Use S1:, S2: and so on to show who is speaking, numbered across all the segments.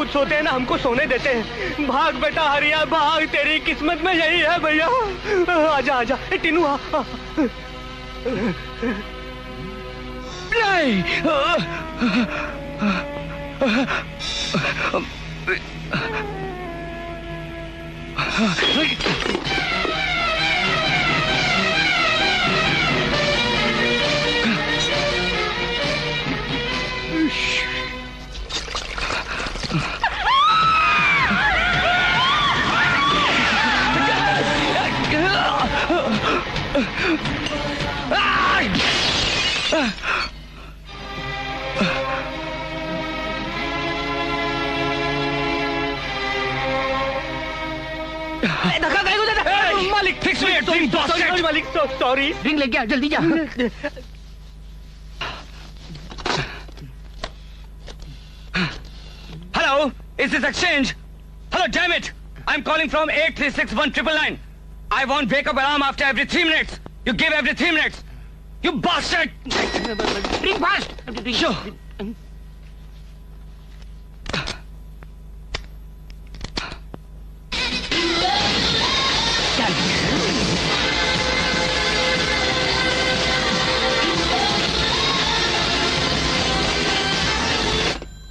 S1: सोते हैं ना, हमको सोने देते हैं। भाग बेटा हरिया भाग, तेरी किस्मत में यही है भैया। आजा आजा टीनू आ। नहीं मालिक फिक्स मालिक सॉरी।
S2: रिंग लेके आ, जल्दी जा।
S1: Hello, is this exchange? Hello, damn it! I'm calling from 836199. I want wake-up alarm after every 3 minutes. You give every 3 minutes. You bastard!
S2: Ring fast.
S1: Sure.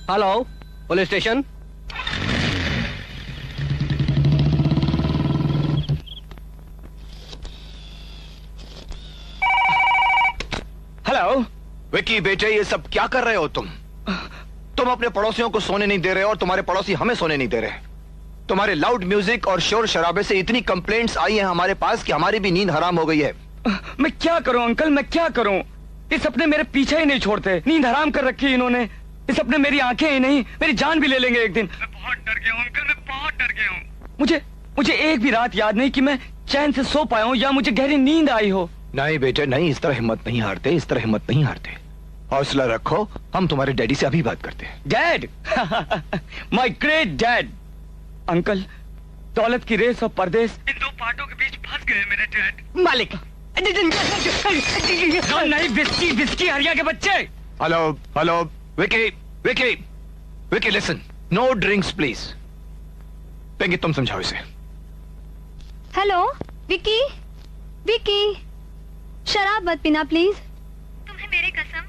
S1: Hello, police station. Hello
S3: Vicky बेटे, ये सब क्या कर रहे हो तुम? तुम अपने पड़ोसियों को सोने नहीं दे रहे और तुम्हारे पड़ोसी हमें सोने नहीं दे रहे। तुम्हारे लाउड म्यूजिक और शोर शराबे से इतनी कंप्लेंट्स आई हैं हमारे पास कि हमारी भी नींद हराम हो गई है।
S1: मैं क्या करूं अंकल, मैं क्या करूं? ये सपने मेरे पीछे ही नहीं छोड़ते। नींद हराम कर रखी है इन्होंने। ये सपने मेरी आंखें ही नहीं, मेरी जान भी ले लेंगे एक दिन। मैं बहुत डर गया हूं अंकल, मैं बहुत डर गया हूं। मुझे एक भी रात याद नहीं कि मैं चैन से सो पाया हूं या मुझे गहरी नींद आई हो।
S3: नहीं बेटे नहीं, इस तरह हिम्मत नहीं हारते, इस तरह हिम्मत नहीं हारते। हौसला रखो, हम तुम्हारे डैडी से अभी बात करते हैं।
S1: Dad? My great dad. Uncle, दौलत की रेस और परदेश, इन दो पार्टों के बीच फंस गए मेरे डैड।
S2: मालिक
S1: नहीं, विस्की विस्की हरिया के बच्चे।
S3: Hello hello Vicky Vicky Vicky listen, no drinks please. Pinky तुम समझाओ इसे।
S4: हेलो विकी, विकी शराब मत पीना प्लीज। तुम्हें मेरी कसम।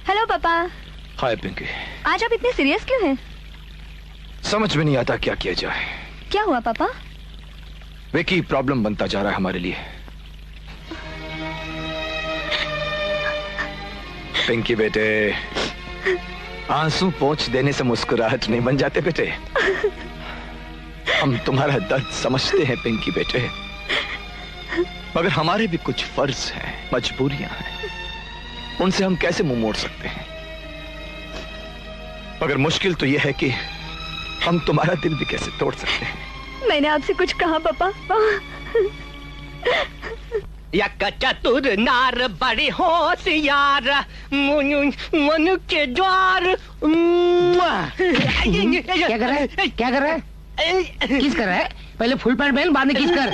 S4: हेलो पापा।
S3: हाय पिंकी।
S4: आज आप इतने सीरियस क्यों हैं?
S3: समझ में नहीं आता क्या किया जाए।
S4: क्या हुआ पापा?
S3: विकी प्रॉब्लम बनता जा रहा है हमारे लिए। पिंकी बेटे, आंसू पोंछ देने से मुस्कुराहट नहीं बन जाते बेटे। हम तुम्हारा दर्द समझते हैं पिंकी बेटे, मगर हमारे भी कुछ फर्ज हैं, मजबूरियां हैं, उनसे हम कैसे मुंह मोड़ सकते हैं। मगर मुश्किल तो यह है कि हम तुम्हारा दिल भी कैसे तोड़ सकते हैं।
S4: मैंने आपसे कुछ कहा पापा?
S2: यक चतुर नार बड़ी होशियार, मनु के द्वार। क्या कर रहा है? क्या कर रहा है? किस कर रहा है? पहले फुल पैंट पहन, बाद में किस कर।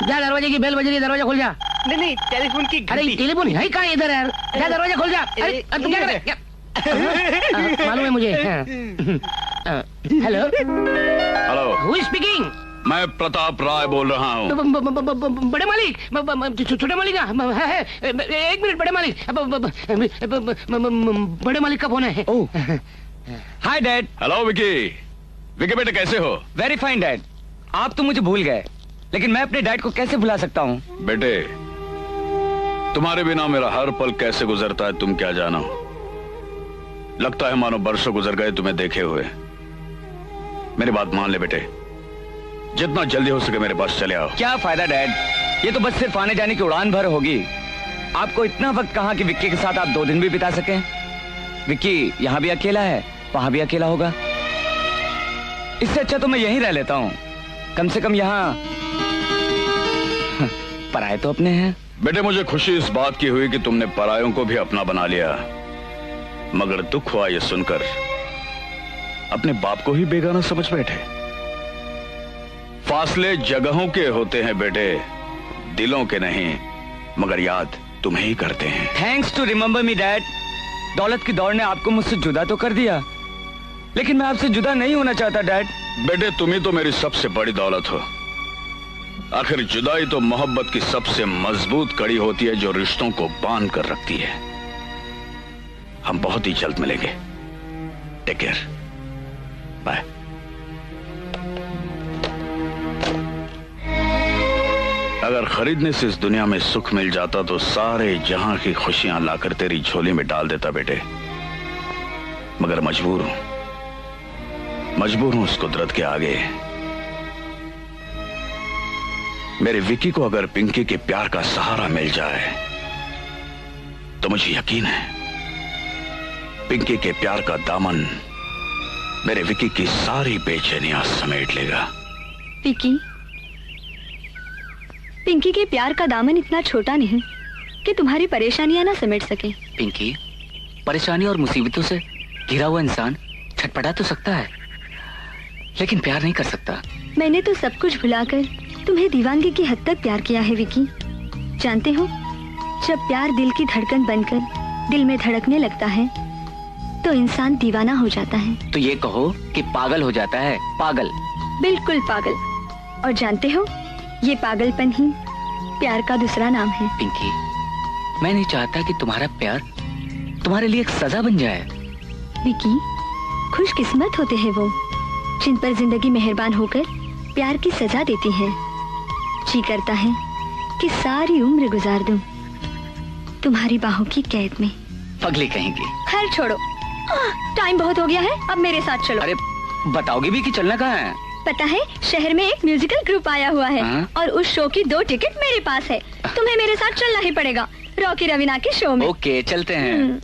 S2: जा, दरवाजे की बेल बज रही है, दरवाजा खोल जा। नहीं, टेलीफोन की। अरे टेलीफोन है कहाँ इधर यार? जा, दरवाजा खोल जा। अरे तुम क्या कर रहे? मालूम है मुझे। Hello
S5: hello,
S2: who is speaking?
S5: मैं प्रताप राय बोल रहा हूँ।
S2: बड़े मालिक, छोटे मालिक है। एक मिनट, बड़े मालिक, बड़े मालिक का फोन है।
S1: Hi dad.
S5: Hello Vicky. Vicky बेटे कैसे हो?
S1: Very fine dad. आप तो मुझे भूल गए, लेकिन मैं अपने डैड को कैसे भुला सकता हूँ?
S5: बेटे, तुम्हारे बिना मेरा हर पल कैसे गुजरता है तुम क्या जानो। लगता है मानो बरसों गुजर गए तुम्हें देखे हुए। मेरी बात मान ले बेटे, जितना जल्दी हो सके मेरे पास चले आओ।
S1: क्या फायदा डैड, ये तो बस सिर्फ आने जाने की उड़ान भर होगी। आपको इतना वक्त कहाँ कि विक्की के साथ आप 2 दिन भी बिता सकें। विक्की यहाँ भी अकेला है, वहां भी अकेला होगा। इससे अच्छा तो मैं यहीं रह लेता हूँ, कम से कम यहाँ पराये तो अपने हैं।
S5: बेटे, मुझे खुशी इस बात की हुई कि तुमने परायों को भी अपना बना लिया, मगर दुख हुआ ये सुनकर अपने बाप को ही बेगाना समझ बैठे। फासले जगहों के होते हैं बेटे, दिलों के नहीं, मगर याद तुम्हें ही करते हैं।
S1: Thanks to remember me dad. दौलत की दौड़ ने आपको मुझसे जुदा तो कर दिया, लेकिन मैं आपसे जुदा नहीं होना चाहता डैड।
S5: बेटे, तुम ही तो मेरी सबसे बड़ी दौलत हो। आखिर जुदाई तो मोहब्बत की सबसे मजबूत कड़ी होती है जो रिश्तों को बांध कर रखती है। हम बहुत ही जल्द मिलेंगे। Take care, bye. अगर खरीदने से इस दुनिया में सुख मिल जाता तो सारे जहां की खुशियां लाकर तेरी झोली में डाल देता बेटे, मगर मजबूर हूं उस कुदरत के आगे। मेरे विकी को अगर पिंकी के प्यार का सहारा मिल जाए तो मुझे यकीन है पिंकी के प्यार का दामन मेरे विकी की सारी बेचैनियां समेट लेगा।
S4: विकी, पिंकी के प्यार का दामन इतना छोटा नहीं कि तुम्हारी परेशानियां ना समेट सके।
S6: पिंकी, परेशानी और मुसीबतों से घिरा हुआ इंसान छटपटा तो सकता है, लेकिन प्यार नहीं कर सकता।
S4: मैंने तो सब कुछ भुलाकर तुम्हें दीवानगी की हद तक प्यार किया है विकी। जानते हो, जब प्यार दिल की धड़कन बनकर दिल में धड़कने लगता है तो इंसान दीवाना हो जाता है।
S6: तो ये कहो कि पागल हो जाता है। पागल,
S4: बिल्कुल पागल। और जानते हो, ये पागलपन ही प्यार का दूसरा नाम है।
S6: पिंकी, मैं नहीं चाहता कि तुम्हारा प्यार तुम्हारे लिए एक सजा बन जाए।
S4: विकी, खुशकिस्मत होते हैं वो जिन पर जिंदगी मेहरबान होकर प्यार की सजा देती है। जी करता है कि सारी उम्र गुजार दूं तुम्हारी बाहों की कैद में।
S6: पगली कहेंगी।
S4: खैर छोड़ो, टाइम बहुत हो गया है, अब मेरे साथ चलो।
S6: अरे बताओगी भी कि चलना कहाँ है?
S4: पता है, शहर में एक म्यूजिकल ग्रुप आया हुआ है और उस शो की 2 टिकट मेरे पास है। तुम्हें मेरे साथ चलना ही पड़ेगा, रॉकी रवीना के शो में।
S6: ओके, चलते हैं।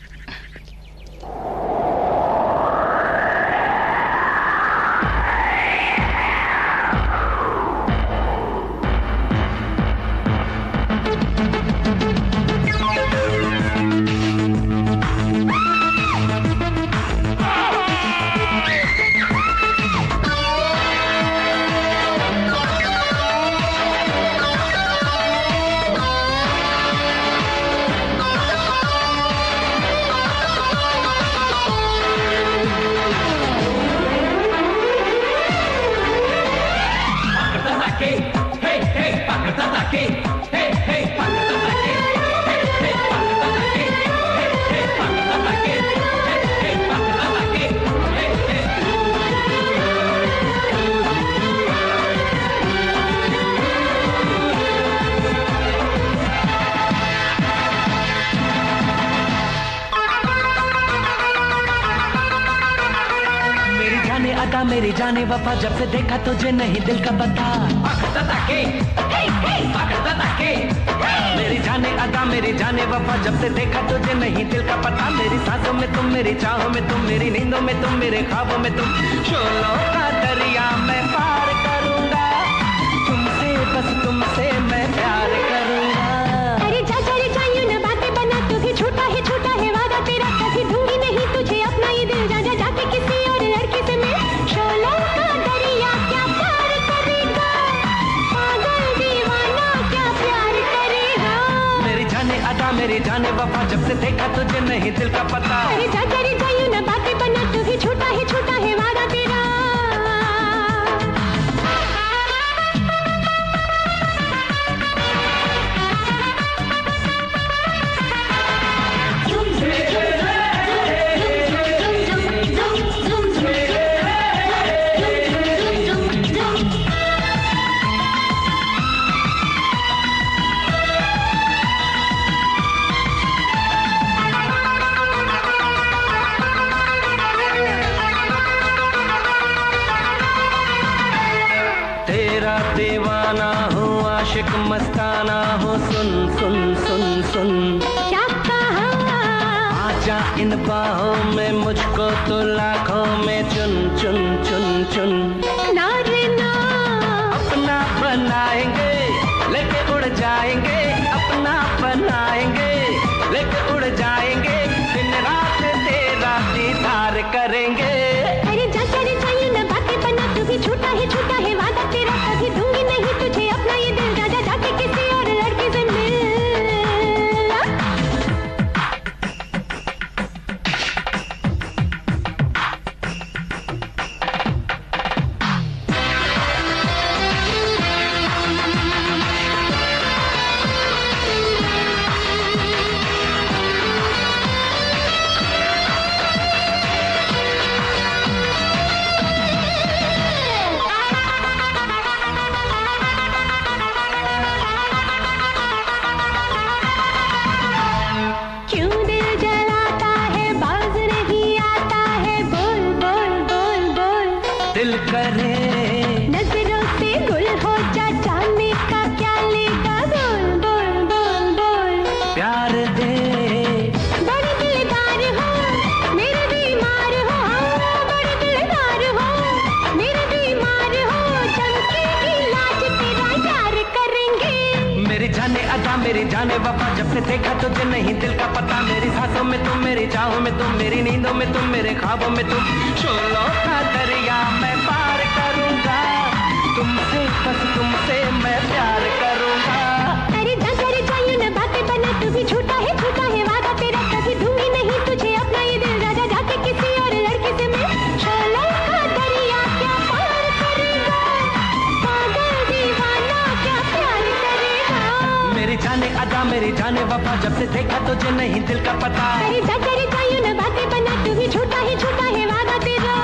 S7: मेरी जाने वफा जब से देखा तुझे नहीं दिल का पता। मेरी जाने अदा मेरी जाने वफा जब से देखा तुझे नहीं दिल का पता। मेरी सांसों में तुम, मेरी चाहों में तुम, मेरी नींदों में तुम, मेरे ख्वाबों में तुम। शोलों का दरिया मैं पार करूंगा, तुमसे बस तुमसे मैं प्यार करूंगा।
S8: अरे जा यूं ना बातें बना, तू भी झूठा है वादा तेरा। कभी दूंगी नहीं तुझे अपना ये दिल, जा जाके किसी और लड़के से मिल। शोलों का दरिया क्या पार करेगा, पागल दीवाना क्या प्यार करेगा।
S7: मेरी जाने अदा मेरी जाने वफा जब से देखा तुझे नहीं दिल का पता।
S8: अरे जा यूं ना बातें बना, तू भी झूठा है वादा तेरा।
S7: दीवाना हूँ आशिक मस्ताना हूँ, सुन सुन सुन सुन
S8: क्या कहा।
S7: आजा इन बाहों में मुझको तो लाखों में चुन चुन चुन चुन।
S8: ना रे ना
S7: अपना बनाएंगे लेके उड़ जाएंगे, अपना बनाएंगे लेके उड़ जाएंगे, दिन रात तेरा दीदार करेंगे।
S8: अरे जा यूं ना बातें बना, तू भी झूठा है वादा तेरा। कभी दूंगी नहीं तुझे अपना ये दिल, जा जाके किसी और लड़के से मिल।
S7: दिल करे
S8: नजरों से गुल हो जा, चांदनी का क्या लेगा, बोल बोल बोल बोल।
S7: प्यार दे
S8: बड़े दिलदार हो मेरे बीमार हो, बड़े दिलदार हो मेरे बीमार हो। चमकेगी लाज तेरा यार करेंगे।
S7: मेरी जाने अदा मेरी जाने वफा जब से देखा तुझे नहीं दिल का पता। मेरी सांसों में तुम, मेरी चाहों में तुम, मेरी नींदों में तुम, मेरे ख्वाबों में तुम। शोलों का दरिया मैं पार करूंगा, तुमसे बस तुमसे मैं प्यार करूंगा।
S8: अरे जा यूं ना बातें बना, तू भी झूठा है वादा तेरा। कभी दूंगी नहीं तुझे अपना ये दिल, जा जाके किसी और लड़के से मिल। शोलों का दरिया क्या पार करेगा, पागल दीवाना क्या प्यार करेगा।
S7: मेरी जाने अदा मेरी जाने वफा जब से देखा तुझे नहीं दिल का पता।
S8: अरे जा यूं ना बातें बना, तू भी झूठा है वादा तेरा।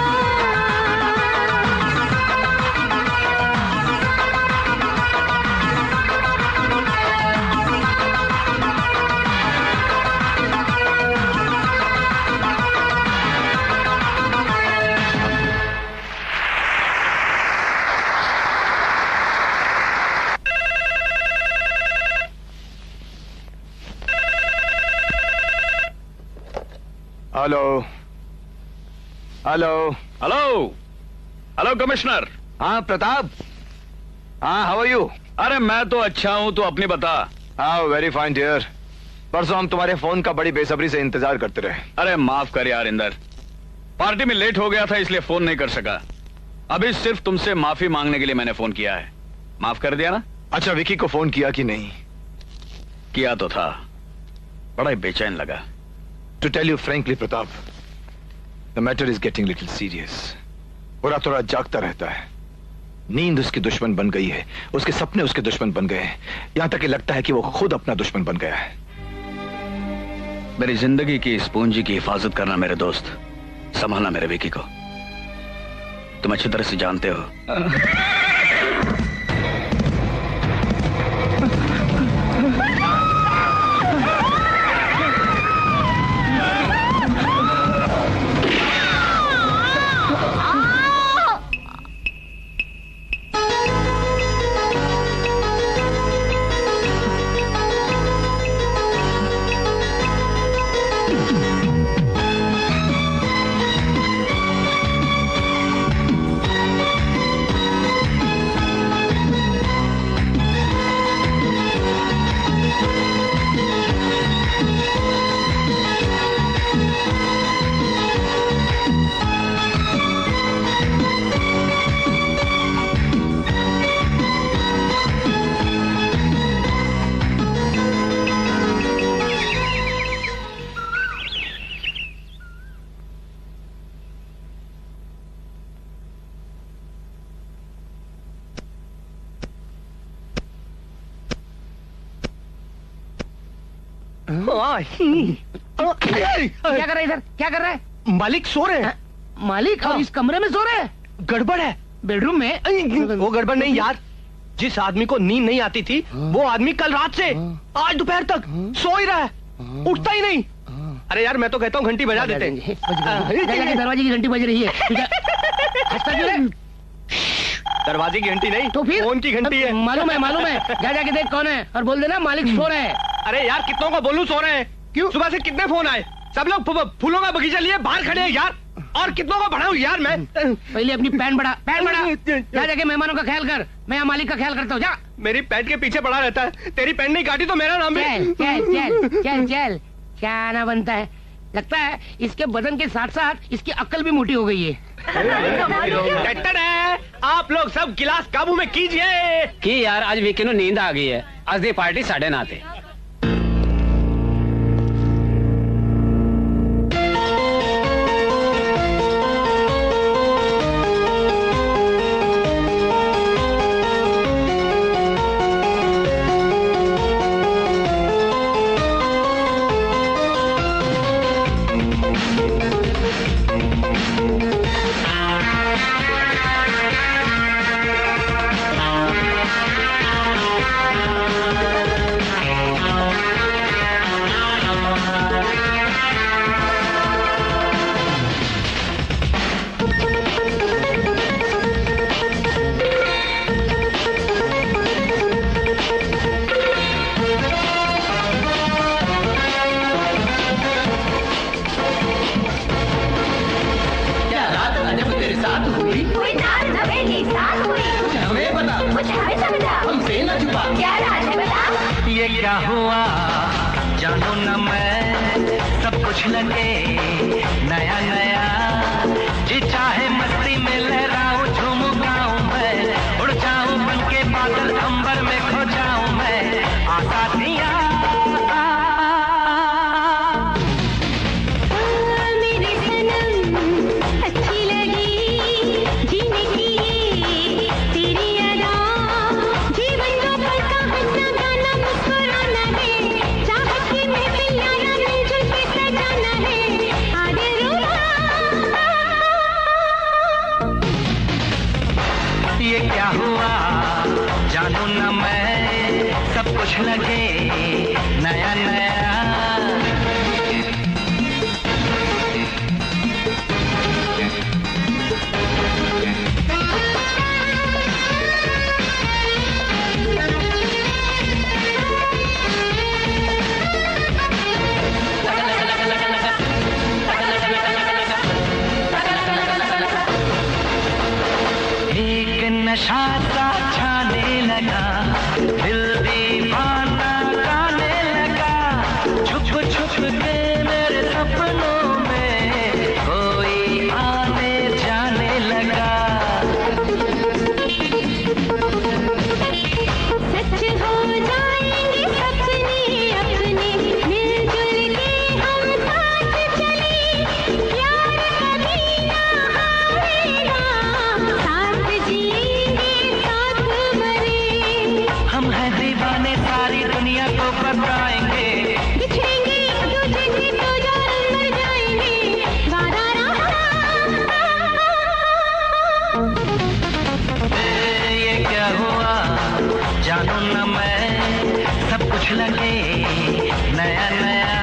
S3: Hello hello
S5: hello hello commissioner.
S3: हाँ प्रताप, हाँ हाउ आर यू?
S5: अरे मैं तो अच्छा हूं, तो अपनी बता।
S3: हाँ वेरी फाइन डियर। परसों हम तुम्हारे फोन का बड़ी बेसब्री से इंतजार करते रहे।
S5: अरे माफ कर यार इंदर, पार्टी में लेट हो गया था इसलिए फोन नहीं कर सका। अभी सिर्फ तुमसे माफी मांगने के लिए मैंने फोन किया है। माफ कर दिया ना?
S3: अच्छा विकी को फोन किया कि नहीं?
S5: किया तो था, बड़ा ही बेचैन लगा।
S3: To tell you frankly Pratap, the matter is getting little serious. पूरा थोड़ा जागता रहता है, नींद उसकी दुश्मन बन गई है, उसके सपने उसके दुश्मन बन गए हैं, यहां तक कि लगता है कि वो खुद अपना दुश्मन बन गया है।
S5: मेरी जिंदगी की इस पूंजी की हिफाजत करना मेरे दोस्त, संभालना मेरे विकी को। तुम अच्छी तरह से जानते हो।
S2: क्या कर रहा है इधर, क्या कर रहा है?
S9: मालिक सो रहे हैं।
S2: मालिक और इस कमरे में सो रहे हैं?
S9: गड़बड़ है।
S2: बेडरूम में?
S9: वो गड़बड़ नहीं यार, जिस आदमी को नींद नहीं आती थी वो आदमी कल रात से आज दोपहर तक सो ही रहा है, उठता ही नहीं। अरे यार मैं तो कहता हूँ घंटी बजा देते हैं।
S2: दरवाजे की घंटी बज रही है। हंसता क्यों है?
S9: दरवाजे की घंटी नहीं
S2: तो फिर
S9: फोन की घंटी है।
S2: मालूम है। जा जाके देख कौन है और बोल देना मालिक सो रहे हैं।
S9: अरे यार कितनों को बोलूं सो रहे हैं? क्यों? सुबह से कितने फोन आए, सब लोग फूलों का बगीचा लिए बाहर खड़े हैं यार। और कितनों को बढ़ाऊं यार मैं?
S2: पहले अपनी पैंट बढ़ा। जा जाके मेहमानों का ख्याल कर, मैं यहाँ मालिक का ख्याल करता हूँ। जा।
S9: मेरी पैंट के पीछे पड़ा रहता है, तेरी पैंट नहीं काटी तो मेरा नाम
S2: चल क्या आना बनता है। लगता है इसके बदन के साथ साथ इसकी अक्ल भी मोटी हो गई है।
S9: आप लोग सब गिलास काबू में कीजिए।
S6: कि यार आज वीकेंड नींद आ गई है, आज दी पार्टी 9:30।
S7: क्या हुआ जानू न मैं, सब कुछ लगे नया नया, जी चाहे मस्ती में लहराऊं झूमूं गाऊं मैं, उड़ जाऊं बन के बादल अंबर में खो जाऊं मैं। आजादियां
S8: मेरी सनम अच्छी लगी, जीने की ये तेरी अदा, जीवन का पल का हंसना गाना मुस्कुराना है, चाहत की महफिल आना मिलजुल के सजाना है, आगे रुला।
S7: ये क्या हुआ जानू न मैं, सब कुछ लगे नया नया। एक नशा सा छाने लगा, दिल दीवाना गाने लगा, छुप छुप के मेरे सपनों में कोई आने जाने लगा।
S8: सच हो जाएंगे सपने अपने, मिलजुल के हम साथ चले, प्यार कभी ना हारेगा, साथ जिएंगे साथ मरे।
S7: हम हैं दीवाने सारी दुनिया को बताएंगे,
S8: बिछड़ेंगे एक दूजे से तो जान मर जाएंगे, वादा रहा।
S7: ये क्या हुआ जानू न मैं, सब कुछ लगे नया नया।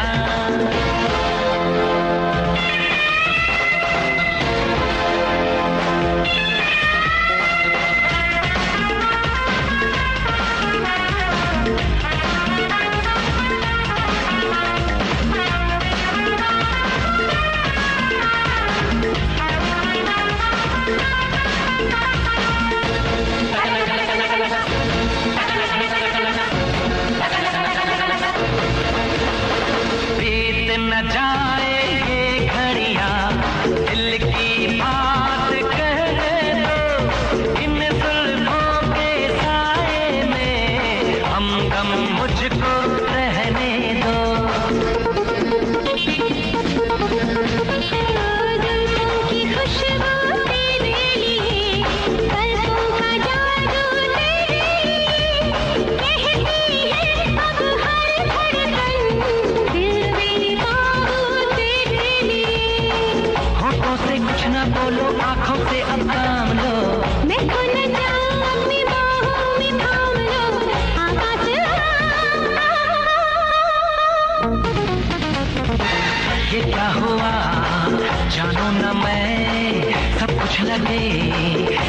S7: कुछ लगे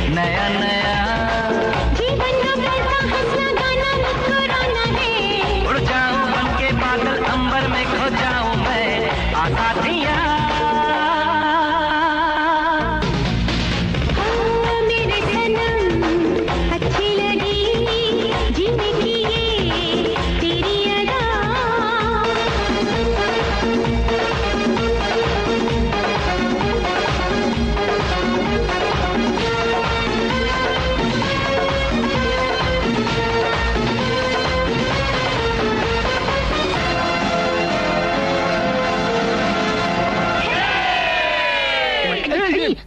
S7: नया नया।
S8: जीवन का बढ़ता हंसना गाना मुस्कुराना है।
S7: उड़ जाऊं बन के बादल अंबर में खो जाऊं मैं आजादियां।
S8: मेरे सनम अच्छी लगी जीने की ये तेरी अदा।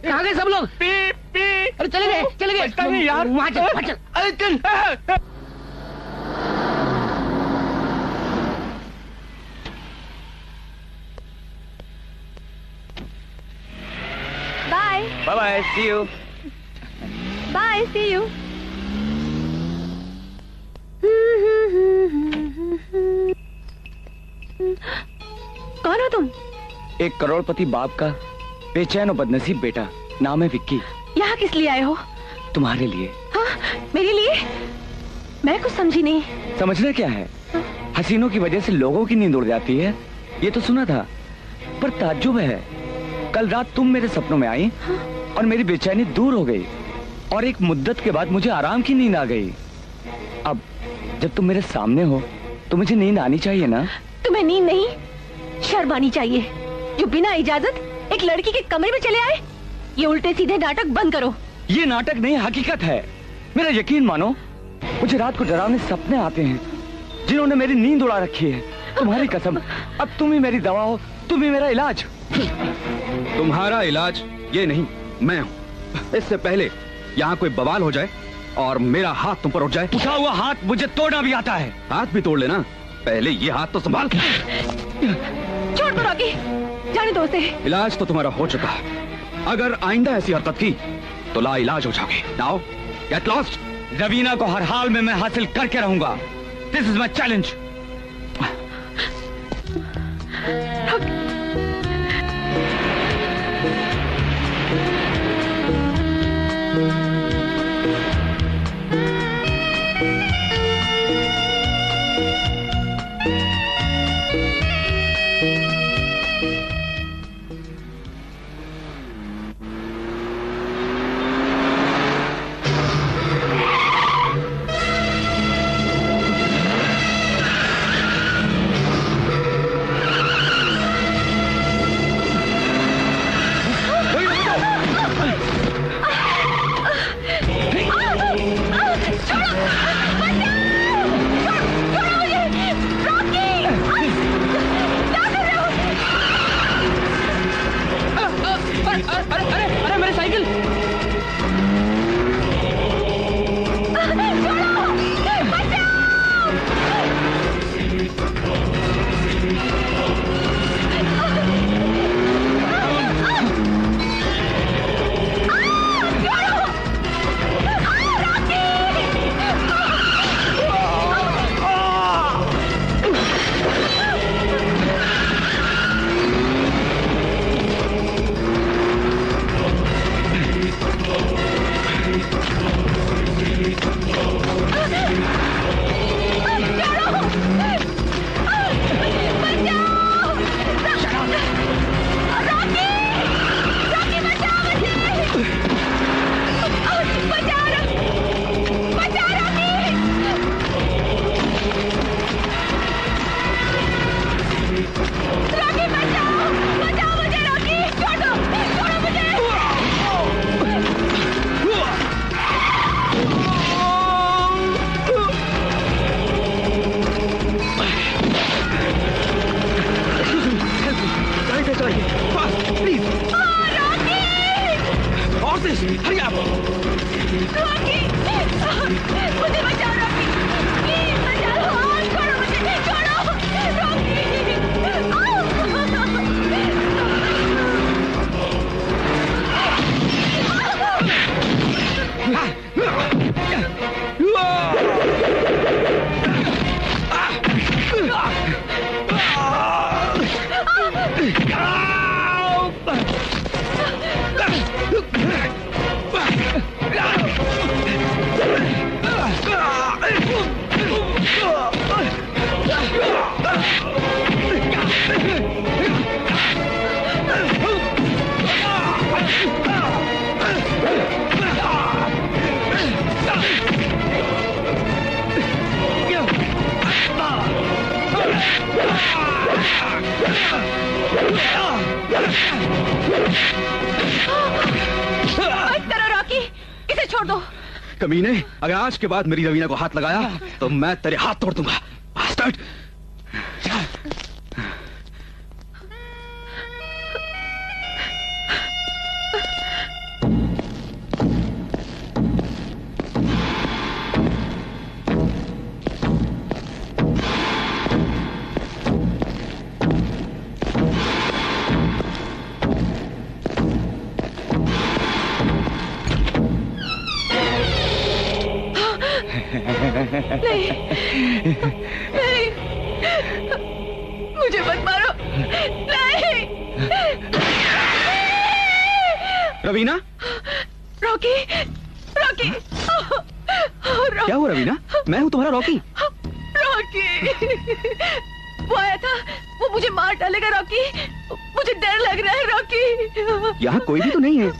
S2: कहाँ गए सब लोग? अरे चले गए
S9: यार
S2: वहाँ चल, वहाँ चल।
S9: अरे चल।
S4: Bye
S1: bye bye, see you.
S4: Bye, see you. कौन हो तुम?
S1: एक करोड़पति बाप का बेचैन और बदनसीब बेटा, नाम है विक्की।
S4: यहाँ किस लिए आए हो?
S1: तुम्हारे लिए।
S4: हाँ, मेरे लिए? मैं कुछ समझी नहीं।
S1: समझना क्या है, हसीनों की वजह से लोगों की नींद उड़ जाती है, ये तो सुना था। पर ताज्जुब है, कल रात तुम मेरे सपनों में आई और मेरी बेचैनी दूर हो गई और एक मुद्दत के बाद मुझे आराम की नींद आ गई। अब जब तुम मेरे सामने हो तो मुझे नींद आनी चाहिए ना?
S4: तुम्हें नींद नहीं, शर्म आनी चाहिए, जो बिना इजाजत एक लड़की के कमरे में चले आए। ये उल्टे सीधे नाटक बंद करो।
S1: ये नाटक नहीं, हकीकत है। मेरा यकीन मानो, मुझे रात को डरावने सपने आते हैं जिन्होंने मेरी नींद उड़ा रखी है। तुम्हारी कसम, अब तुम ही मेरी दवा हो, तुम ही मेरा इलाज।
S10: तुम्हारा इलाज ये नहीं, मैं हूँ। इससे पहले यहाँ कोई बवाल हो जाए और मेरा हाथ तुम पर उठ जाए।
S1: उठा हुआ हाथ मुझे तोड़ना भी आता है।
S10: हाथ भी तोड़ लेना, पहले ये हाथ तो संभाल।
S4: छोड़ दो रॉकी, जाने दो उसे।
S10: इलाज तो तुम्हारा हो चुका है, अगर आइंदा ऐसी हरकत की तो ला इलाज हो जाओगे। Now get lost.
S1: रवीना को हर हाल में मैं हासिल करके रहूंगा। This is my challenge.
S10: कमीने, अगर आज के बाद मेरी रवीना को हाथ लगाया तो मैं तेरे हाथ तोड़ दूंगा। बास्टर्ड।
S8: नहीं, नहीं, मुझे मत मारो, नहीं।
S10: रवीना,
S8: रॉकी, रॉकी,
S10: क्या हुआ रवीना? मैं हूँ तुम्हारा रॉकी।
S8: रॉकी, वो आया था, वो मुझे मार डालेगा रॉकी, मुझे डर लग रहा है रॉकी।
S10: यहाँ कोई भी तो नहीं है,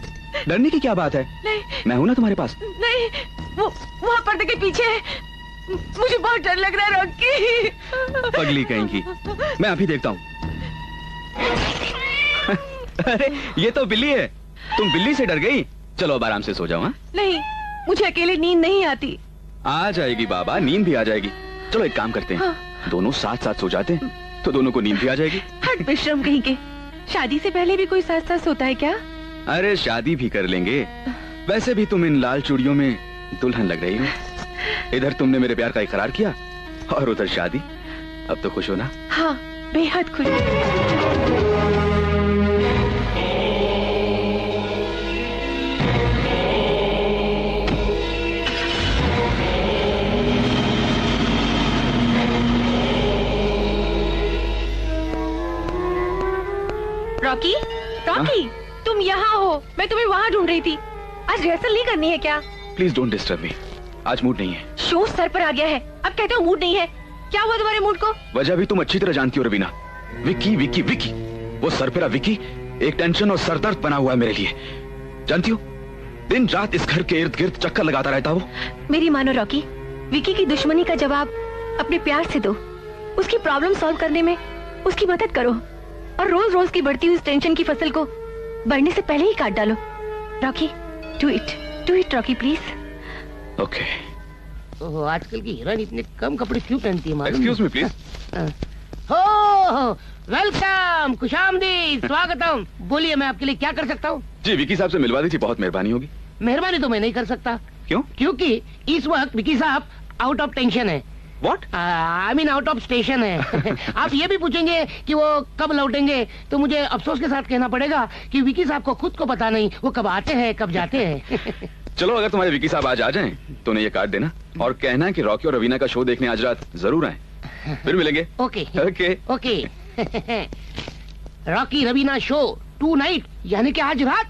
S10: डरने की क्या बात है?
S8: नहीं,
S10: मैं हूँ ना तुम्हारे पास।
S8: नहीं, वो वहाँ पर्दे के पीछे है, मुझे बहुत डर लग रहा है रॉकी।
S10: पगली कहीं की, मैं अभी देखता हूँ। अरे ये तो बिल्ली है, तुम बिल्ली से डर गई? चलो अब आराम से सो जाओ। हाँ?
S8: नहीं, मुझे अकेले नींद नहीं आती।
S10: आ जाएगी बाबा, नींद भी आ जाएगी। चलो एक काम करते हैं,
S8: हाँ।
S10: दोनों साथ साथ सो जाते हैं तो दोनों को नींद भी आ जाएगी।
S8: हट बेशरम कहीं के, शादी से पहले भी कोई साथ साथ सोता है क्या?
S10: अरे शादी भी कर लेंगे। वैसे भी तुम इन लाल चूड़ियों में दुल्हन लग रही हो। इधर तुमने मेरे प्यार का इकरार किया और उधर शादी। अब तो खुश हो ना?
S8: हाँ, बेहद खुश। रॉकी, रॉकी, तुम यहाँ हो, मैं तुम्हें वहाँ ढूंढ रही थी। आज रिहर्सल नहीं करनी है क्या?
S10: प्लीज डोंट डिस्टर्ब मी, आज मूड नहीं है।
S8: शो सर पर आ गया है, अब कहते हो मूड नहीं है। क्या हुआ तुम्हारे मूड को?
S10: वजह भी तुम अच्छी तरह जानती हो रवीना। विक्की विक्की विक्की, वो सरपेरा विक्की एक टेंशन और सरदर्द बना हुआ है मेरे लिए। जानती हो, दिन रात इस घर के इर्द गिर्द चक्कर लगाता रहता वो।
S8: मेरी मानो रॉकी, विक्की की दुश्मनी का जवाब अपने प्यार से दो। उसकी प्रॉब्लम सॉल्व करने में उसकी मदद करो और रोज रोज की बढ़ती हुई टेंशन की फसल को बढ़ने से पहले ही काट डालो। Rocky, do it Rocky please.
S10: Okay.
S2: ओहो, आजकल की हीरोइन इतने कम कपड़े क्यों पहनती है?
S10: Excuse me please.
S2: हो, वेलकम, खुशामदीद, स्वागतम। बोलिए, मैं आपके लिए क्या कर सकता हूँ?
S10: जी विक्की साहब से मिलवा दीजिए, बहुत मेहरबानी होगी।
S2: मेहरबानी तो मैं नहीं कर सकता।
S10: क्यों?
S2: क्योंकि इस वक्त विक्की साहब आउट ऑफ टेंशन है।
S10: What?
S2: I mean out of station है। आप ये भी पूछेंगे कि वो कब लौटेंगे तो मुझे अफसोस के साथ कहना पड़ेगा कि विक्की साहब को खुद को पता नहीं वो कब आते हैं कब जाते हैं।
S10: चलो, अगर तुम्हारे विक्की साहब आज आ जाएं तो उन्हें ये कार्ड देना और कहना कि रॉकी और रवीना का शो देखने आज रात जरूर आए। फिर मिलेंगे।
S2: Okay
S10: okay
S2: okay. Rocky Raveena show 2 night, यानी कि आज रात।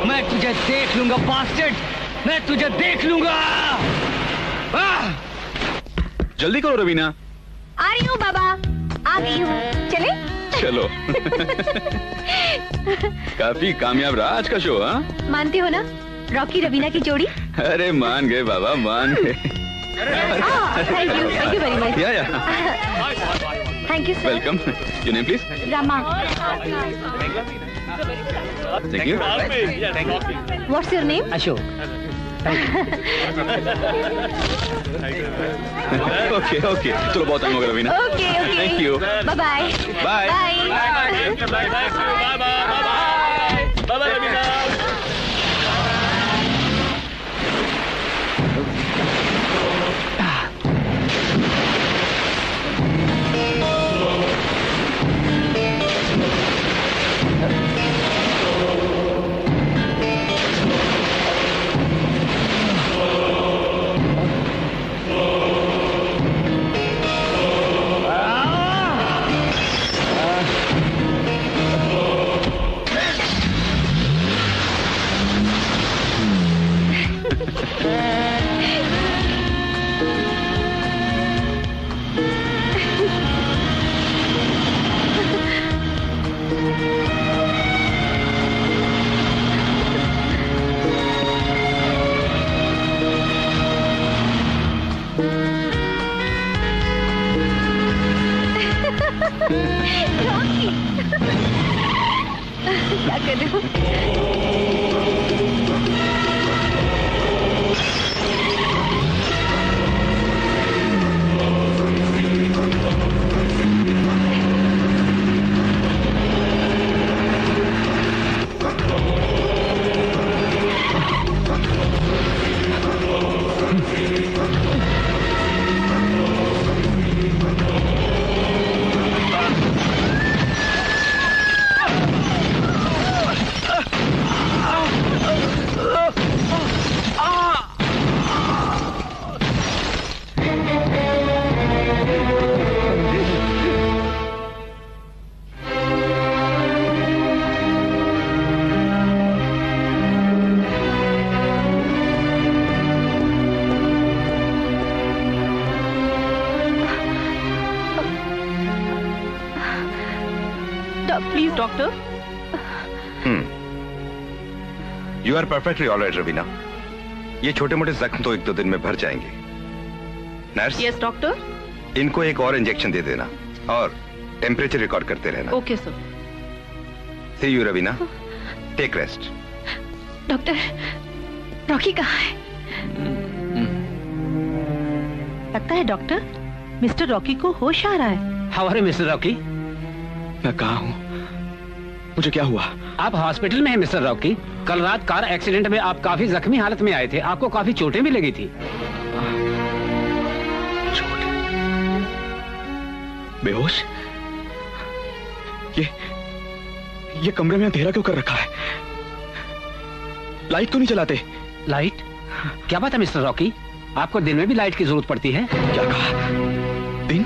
S1: मैं तुझे देख लूंगा बास्टर्ड, मैं तुझे देख लूंगा।
S10: जल्दी करो रवीना।
S4: आ रही हूँ बाबा, आ गई हूँ। चले?
S10: चलो। काफी कामयाब रहा आज का शो। हाँ,
S4: मानते हो ना रॉकी रवीना की जोड़ी?
S10: अरे मान गए बाबा, मान गए।
S4: Thank you very much.
S10: या
S4: thank you sir.
S10: Welcome. Your name please?
S4: Rama.
S10: Thank you.
S4: What's your name?
S2: Ashok.
S10: Okay okay, चलो बहुत टाइम हो गया Raveena.
S4: Okay okay,
S10: thank you.
S4: Bye bye.
S10: Bye
S7: bye Raveena.
S4: क्या कर रहे हो?
S11: Yes doctor.
S12: You are perfectly alright Raveena. ये छोटे मोटे जख्म तो 1-2 दिन में भर जाएंगे। नर्स।
S11: Yes doctor.
S12: इनको एक और इंजेक्शन दे देना और टेम्परेचर रिकॉर्ड करते रहना।
S11: Okay sir.
S12: See you Raveena, take rest.
S4: Doctor, Rocky कहाँ है?
S11: लगता है डॉक्टर मिस्टर रॉकी को होश आ रहा है।
S2: How are you mister Rocky?
S10: मैं कहाँ हूँ? मुझे क्या हुआ?
S2: आप हॉस्पिटल में हैं मिस्टर रॉकी। कल रात कार एक्सीडेंट में आप काफी जख्मी हालत में आए थे, आपको काफी चोटें भी लगी थी।
S10: बेहोश? ये कमरे में अंधेरा क्यों कर रखा है? लाइट तो नहीं चलाते?
S2: लाइट? क्या बात है मिस्टर रॉकी, आपको दिन में भी लाइट की जरूरत पड़ती है?
S10: क्या कहा? दिन?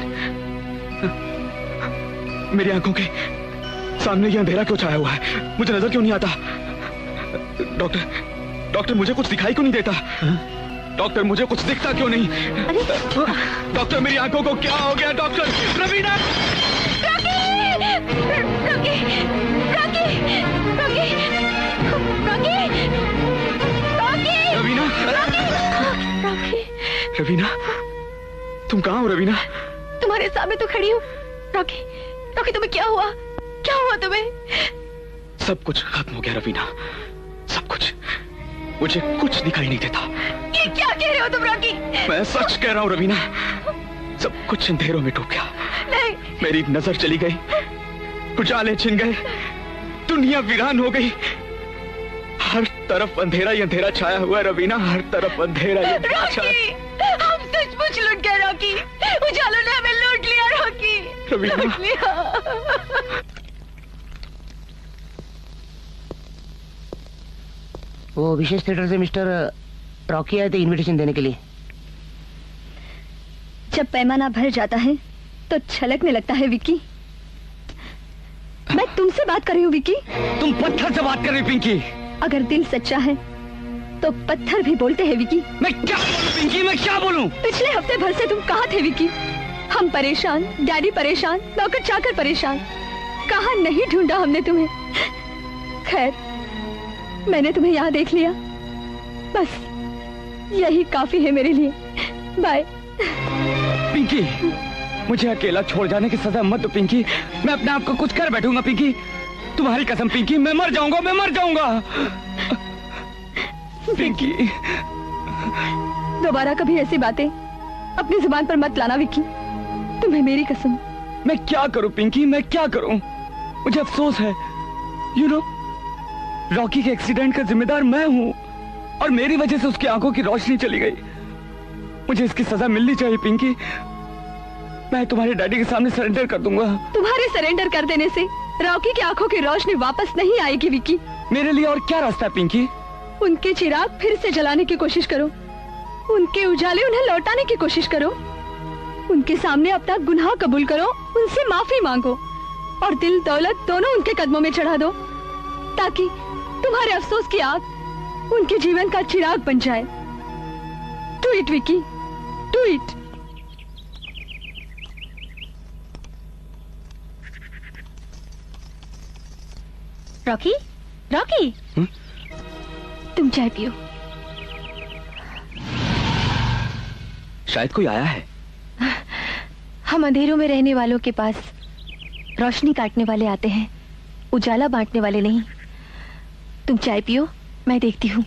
S10: मेरी आंखों के सामने ये अंधेरा क्यों छाया हुआ है? मुझे नजर क्यों नहीं आता? डॉक्टर मुझे कुछ दिखाई क्यों नहीं देता? डॉक्टर मुझे कुछ दिखता क्यों नहीं? डॉक्टर मेरी आंखों को क्या हो गया? डॉक्टर! रवीना! रवीना, तुम कहाँ हो रवीना?
S4: तुम्हारे सामने तो खड़ी हूँ। रॉकी, रॉकी तुम्हें क्या हुआ? क्या हुआ तुम्हें?
S10: सब कुछ खत्म हो गया रवीना, सब कुछ। मुझे कुछ दिखाई नहीं देता।
S4: ये क्या कह रहे हो तुम रॉकी?
S10: मैं सच कह रहा हूँ रवीना, सब कुछ अंधेरों में डूब गया।
S4: नहीं।
S10: मेरी नजर चली गई, उजाले छिन गए, दुनिया वीरान हो गई। हर तरफ अंधेरा ही अंधेरा छाया हुआ है रवीना, हर तरफ अंधेरा ही अंधेरा छाया।
S4: हम सचमुच लूट गए रॉकी, उजालों ने हमें लूट लिया रॉकी, लूट लिया।
S2: वो विशेष थिएटर से मिस्टर रॉकी आए थे इनविटेशन देने के लिए।
S4: जब पैमाना भर जाता है तो छलकने लगता है विक्की। मैं तुमसे बात कर रही हूँ विक्की।
S1: तुम पत्थर से बात कर रही पिंकी।
S4: अगर दिल सच्चा है तो पत्थर भी बोलते हैं विक्की।
S1: मैं क्या बोलूं पिंकी, मैं क्या बोलूं?
S4: पिछले हफ्ते भर से तुम कहाँ थे विक्की? हम परेशान, डैडी परेशान, नौकर चाकर परेशान। कहाँ नहीं ढूंढा हमने तुम्हें। खैर, मैंने तुम्हें यहाँ देख लिया, बस यही काफी है मेरे लिए। बाय।
S1: पिंकी, मुझे अकेला छोड़ जाने की सजा मत दो पिंकी। मैं अपने आप को कुछ कर बैठूंगा पिंकी। तुम्हारी कसम पिंकी, मैं मर जाऊंगा, मैं मर जाऊंगा। पिंकी,
S4: दोबारा कभी ऐसी बातें अपनी जुबान पर मत लाना विक्की, तुम्हें मेरी कसम।
S1: मैं क्या करूं पिंकी, मैं क्या करूं? मुझे अफसोस है। यू नो, रॉकी के एक्सीडेंट का जिम्मेदार मैं हूं और मेरी वजह से उसकी आंखों की रोशनी चली गई। मुझे इसकी सजा मिलनी चाहिए पिंकी। मैं तुम्हारे डैडी के सामने सरेंडर कर दूंगा।
S4: तुम्हारे सरेंडर कर देने से रॉकी की आंखों की रोशनी वापस नहीं आएगी विक्की।
S1: मेरे लिए और क्या रास्ता है पिंकी?
S4: उनके चिराग फिर से जलाने की कोशिश करो, उनके उजाले उन्हें लौटाने की कोशिश करो, उनके सामने अपना गुनाह कबूल करो, उनसे माफी मांगो और दिल दौलत दोनों उनके कदमों में चढ़ा दो, ताकि तुम्हारे अफसोस की आग उनके जीवन का चिराग बन जाए। Do it Vicky, do it. Rocky, Rocky, तुम चाय पियो।
S10: शायद कोई आया है।
S4: हम अंधेरों में रहने वालों के पास रोशनी काटने वाले आते हैं, उजाला बांटने वाले नहीं। तुम चाय पियो, मैं देखती हूँ।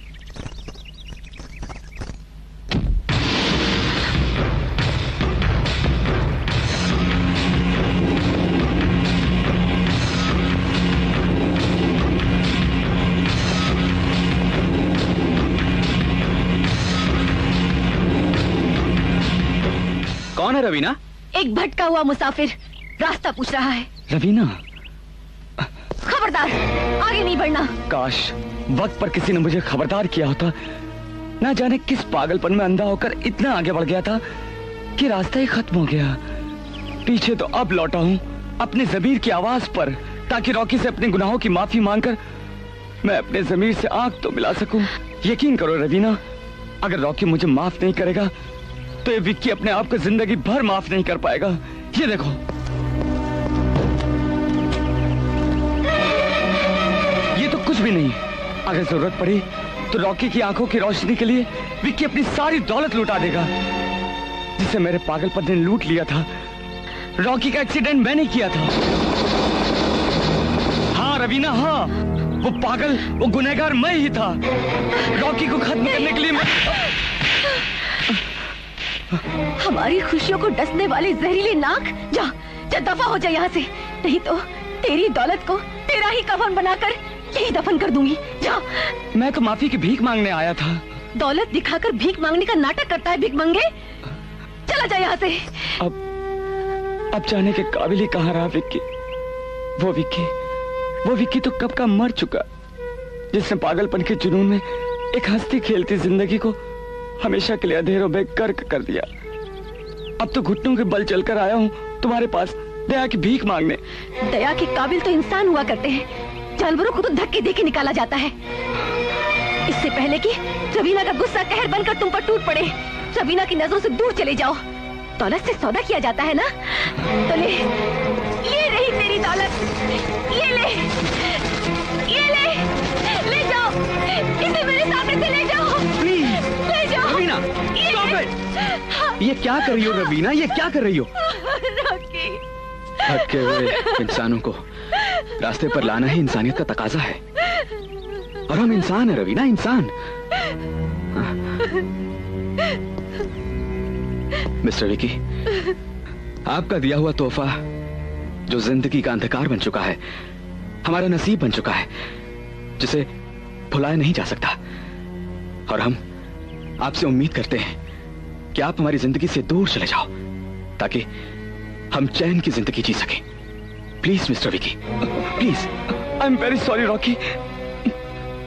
S10: कौन है रवीना?
S4: एक भटका हुआ मुसाफिर रास्ता पूछ रहा है।
S1: रवीना,
S4: खबरदार, आगे नहीं बढ़ना।
S1: काश वक्त पर किसी ने मुझे खबरदार किया होता। ना जाने किस पागलपन में अंधा होकर इतना आगे बढ़ गया था कि रास्ता ही खत्म हो गया। पीछे तो अब लौटा हूँ अपने ज़मीर की आवाज पर, ताकि रॉकी से अपने गुनाहों की माफी मांगकर मैं अपने ज़मीर से आंख तो मिला सकूं। यकीन करो रवीना, अगर रॉकी मुझे माफ नहीं करेगा तो ये विक्की अपने आप को जिंदगी भर माफ नहीं कर पाएगा। ये देखो। भी नहीं। अगर जरूरत पड़ी तो रॉकी की आंखों की रोशनी के लिए विक्की अपनी सारी दौलत लुटा देगा, जिसे मेरे पागलपन ने लूट लिया था। रॉकी का एक्सीडेंट मैंने किया था। हाँ रवीना, हाँ, वो पागल, वो गुनहगार मैं ही था। रॉकी को खत्म करने के लिए मैं...
S4: हमारी खुशियों को डसने वाली जहरीली नाक, जा जा दफा हो जा यहाँ से, नहीं तो तेरी दौलत को तेरा ही कफन बनाकर यही दफन कर दूंगी। जा।
S1: मैं तो माफी की भीख मांगने आया था।
S4: दौलत दिखाकर भीख मांगने का नाटक करता है भीख मंगे, चला जा यहाँ से।
S1: अब जाने के काबिल ही कहाँ रहा विक्की। वो विक्की तो कब का मर चुका, जिसने पागलपन के जुनून में एक हंसती खेलती जिंदगी को हमेशा के लिए अंधेरों में गर्क कर दिया। अब तो घुटनों के बल चलकर आया हूँ तुम्हारे पास दया की भीख मांगने।
S4: दया के काबिल तो इंसान हुआ करते हैं, जानवरों को तो धक्के देके निकाला जाता है। इससे पहले कि रवीना का गुस्सा कहर बनकर तुम पर टूट पड़े, रवीना की नजरों से दूर चले जाओ। दौलत से सौदा किया जाता है ना, तो ले, ये रही तेरी दौलत, ये ले, ये ले जाओ, इसे मेरे सामने से ले जाओ, ले जाओ।
S10: रवीना, ये क्या कर रही हो रवीना, ये क्या कर रही हो? थके हुए इंसानों को रास्ते पर लाना ही इंसानियत का तकाजा है, और हम इंसान हैं रवीना, इंसान। मिस्टर विकी, आपका दिया हुआ तोहफा जो जिंदगी का अंधकार बन चुका है, हमारा नसीब बन चुका है, जिसे भुलाया नहीं जा सकता। और हम आपसे उम्मीद करते हैं कि आप हमारी जिंदगी से दूर चले जाओ, ताकि हम चैन की जिंदगी जी सकें। Please mister Vicky, please.
S1: I am very sorry Rocky,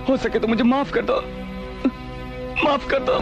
S1: हो सके तो मुझे माफ कर दो, माफ कर दो।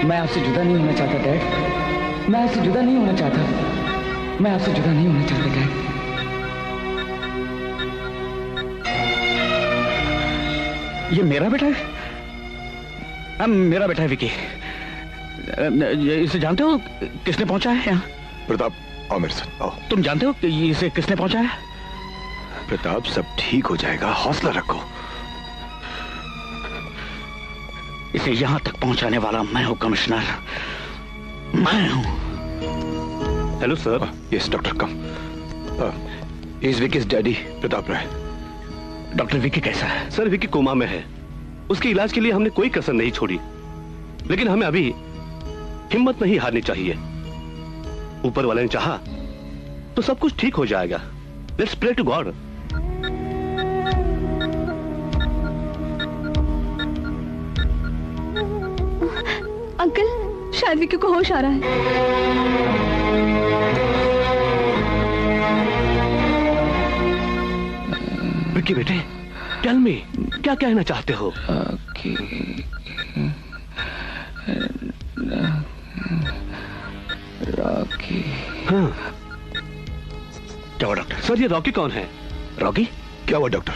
S1: मैं आपसे जुदा नहीं होना चाहता डैड, मैं आपसे जुदा नहीं होना चाहता, मैं आपसे जुदा नहीं होना चाहता डैड। ये मेरा बेटा है? मेरा बेटा है विकी। इसे जानते हो किसने पहुंचाया है यहाँ?
S3: प्रताप, आओ मेरे साथ, आओ।
S1: तुम जानते हो कि इसे किसने पहुंचाया?
S3: प्रताप, सब ठीक हो जाएगा, हौसला रखो।
S1: इसे यहां तक पहुंचाने वाला मैं हूं कमिश्नर, मैं हूं।
S3: Hello sir. Yes doctor, come. Is Vicky's daddy, Pratap Rai.
S9: Doctor Vicky कैसा है? सर विकी कोमा में है, उसके इलाज के लिए हमने कोई कसर नहीं छोड़ी, लेकिन हमें अभी हिम्मत नहीं हारनी चाहिए। ऊपर वाले ने चाहा तो सब कुछ ठीक हो जाएगा। Let's pray to God.
S4: Uncle, शायद विकी को होश आ रहा है।
S9: विकी बेटे, टेल मी, क्या कहना चाहते हो? क्या हुआ डॉक्टर? सर ये रॉकी कौन है?
S5: रॉकी?
S9: क्या हुआ डॉक्टर?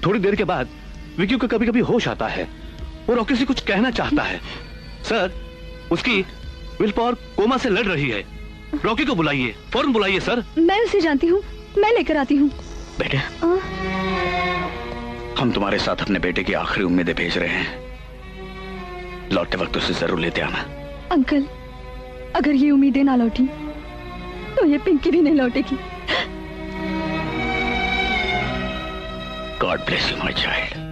S9: थोड़ी देर के बाद विक्की को कभी कभी होश आता है, वो रॉकी से कुछ कहना चाहता है। सर उसकी विल पावर कोमा से लड़ रही है। रॉकी को बुलाइए, फौरन बुलाइए सर।
S4: मैं उसे जानती हूँ, मैं लेकर आती हूँ।
S5: बेटे, हम तुम्हारे साथ अपने बेटे की आखिरी उम्मीदें भेज रहे हैं। लौटते वक्त उसे जरूर लेते आना।
S4: अंकल, अगर ये उम्मीदें ना लौटी तो ये पिंकी भी नहीं लौटेगी।
S5: God bless you my child.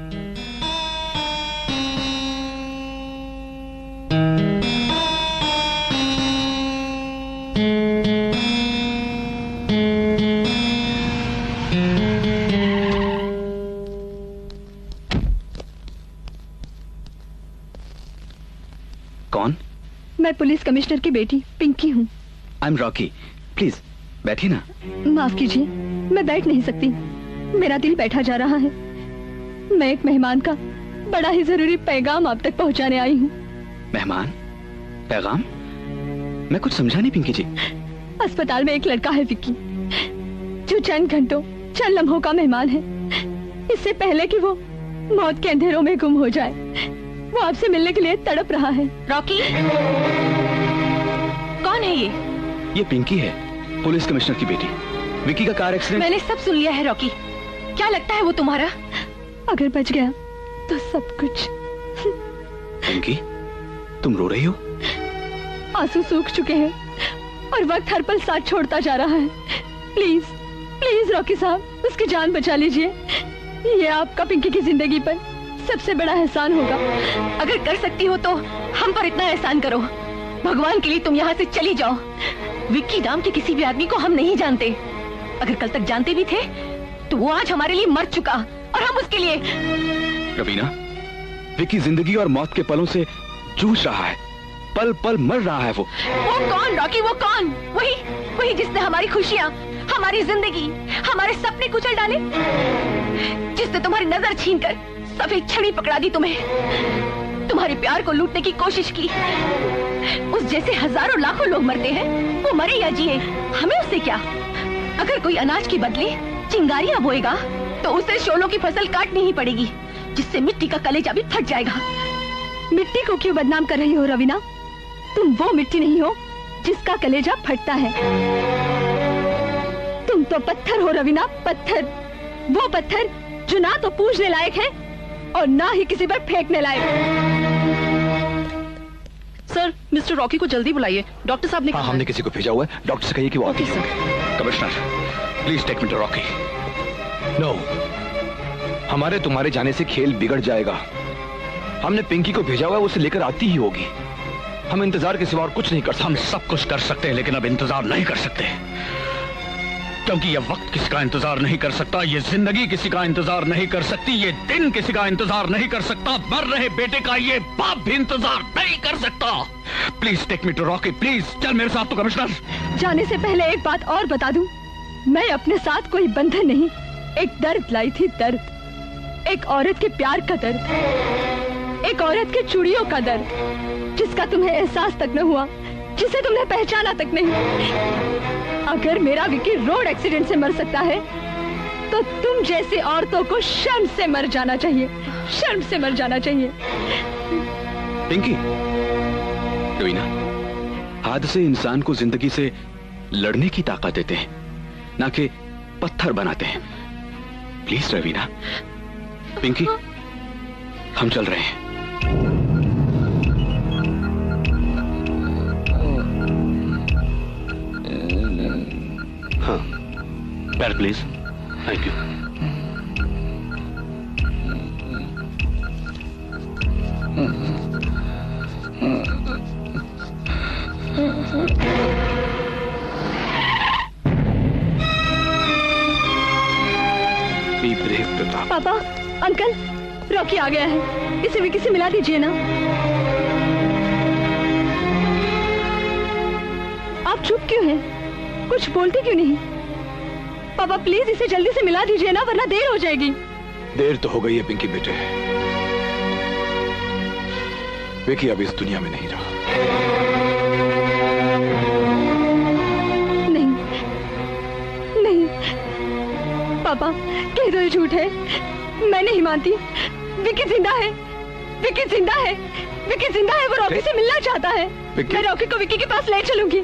S10: कौन?
S4: मैं पुलिस कमिश्नर की बेटी पिंकी हूँ।
S10: आई एम रॉकी, प्लीज बैठिए ना।
S4: माफ कीजिए, मैं बैठ नहीं सकती, मेरा दिल बैठा जा रहा है। मैं एक मेहमान का बड़ा ही जरूरी पैगाम आप तक पहुंचाने आई हूँ।
S10: मेहमान? पैगाम? मैं कुछ समझा नहीं पिंकी जी।
S4: अस्पताल में एक लड़का है विक्की, जो चंद घंटों, चंद लम्हों का मेहमान है। इससे पहले कि वो मौत के अंधेरों में गुम हो जाए, वो आपसे मिलने के लिए तड़प रहा है।
S11: रॉकी? कौन है ये?
S10: ये पिंकी है, पुलिस कमिश्नर की बेटी। विक्की का कार एक्सीडेंट।
S11: मैंने सब सुन लिया है रॉकी। क्या लगता है वो तुम्हारा?
S4: अगर बच गया तो सब कुछ।
S10: पिंकी, तुम रो रही हो?
S4: आंसू सूख चुके हैं और वक्त हर पल साथ छोड़ता जा रहा है। प्लीज प्लीज रॉकी साहब, उसकी जान बचा लीजिए। ये आपका पिंकी की जिंदगी पर सबसे बड़ा एहसान होगा।
S11: अगर कर सकती हो तो हम पर इतना एहसान करो। भगवान के लिए तुम यहाँ से चली जाओ। विक्की नाम के किसी भी आदमी को हम नहीं जानते। अगर कल तक जानते भी थे तो वो आज हमारे लिए मर चुका और हम उसके लिए।
S10: रवीना, विक्की जिंदगी और मौत के पलों से जूझ रहा है, पल पल मर रहा है। वो
S11: कौन रॉकी? वो कौन? वही जिसने हमारी खुशियाँ, हमारी जिंदगी, हमारे सपने कुचल डाले, जिसने तुम्हारी नजर छीनकर सफेद छड़ी पकड़ा दी तुम्हें, तुम्हारे प्यार को लूटने की कोशिश की। उस जैसे हजारों लाखों लोग मरते हैं, वो मरे या जिए, हमें उससे क्या? अगर कोई अनाज के बदले चिंगारियां बोएगा तो उसे शोलों की फसल काटनी ही पड़ेगी, जिससे मिट्टी का कलेजा भी फट जाएगा।
S4: मिट्टी को क्यों बदनाम कर रही हो रवीना? तुम वो मिट्टी नहीं हो जिसका कलेजा फटता है। तुम तो पत्थर हो रवीना, पत्थर। वो पत्थर जो ना तो पूजने लायक है और ना ही किसी पर फेंकने लायक।
S11: सर, मिस्टर रॉकी को जल्दी बुलाइए, डॉक्टर साहब ने कहा।
S3: हमने किसी को भेजा हुआ है, डॉक्टर से कहिए कि वो आती है।
S5: Commissioner, please take me to Rocky.
S3: No, हमारे तुम्हारे जाने से खेल बिगड़ जाएगा। हमने पिंकी को भेजा हुआ है, उसे लेकर आती ही होगी। हम इंतजार के सिवा और कुछ नहीं कर सकते।
S5: हम सब कुछ कर सकते हैं, लेकिन अब इंतजार नहीं कर सकते, क्योंकि ये वक्त किसी का इंतजार नहीं कर सकता, ये जिंदगी किसी का इंतजार नहीं कर सकती, ये दिन किसी का इंतजार नहीं कर सकता, मर रहे बेटे का ये बाप भी इंतजार नहीं कर सकता। Please take me to Rocky, please. चल मेरे साथ तो कमिश्नर।
S4: जाने से पहले एक बात और बता दूं, मैं अपने साथ कोई बंधन नहीं, एक दर्द लाई थी, दर्द। एक औरत के प्यार का दर्द, एक औरत के चूड़ियों का दर्द, जिसका तुम्हें एहसास तक न हुआ, जिसे तुमने पहचाना तक नहीं। अगर मेरा विक्की रोड एक्सीडेंट से मर सकता है तो तुम जैसी औरतों को शर्म से मर जाना चाहिए, शर्म से मर जाना चाहिए।
S10: पिंकी, रवीना, हादसे इंसान को जिंदगी से लड़ने की ताकत देते हैं, ना कि पत्थर बनाते हैं। प्लीज रवीना। पिंकी, हम चल रहे हैं।
S9: हाँ, पैर please. Thank you.
S3: Be brave Pratap.
S4: पापा, अंकल, रॉकी आ गया है, इसे विक्की से मिला दीजिए ना। आप चुप क्यों हैं? कुछ बोलते क्यों नहीं? पापा प्लीज इसे जल्दी से मिला दीजिए ना, वरना देर हो जाएगी।
S3: देर तो हो गई है पिंकी बेटे, विक्की अब इस दुनिया में नहीं रहा।
S4: नहीं,
S11: नहीं पापा, कह दो ये झूठ है। मैं नहीं मानती। विकी जिंदा है, विकी जिंदा है, विकी जिंदा है। वो रॉकी से मिलना चाहता है। मैं रॉकी को विकी के पास ले चलूंगी,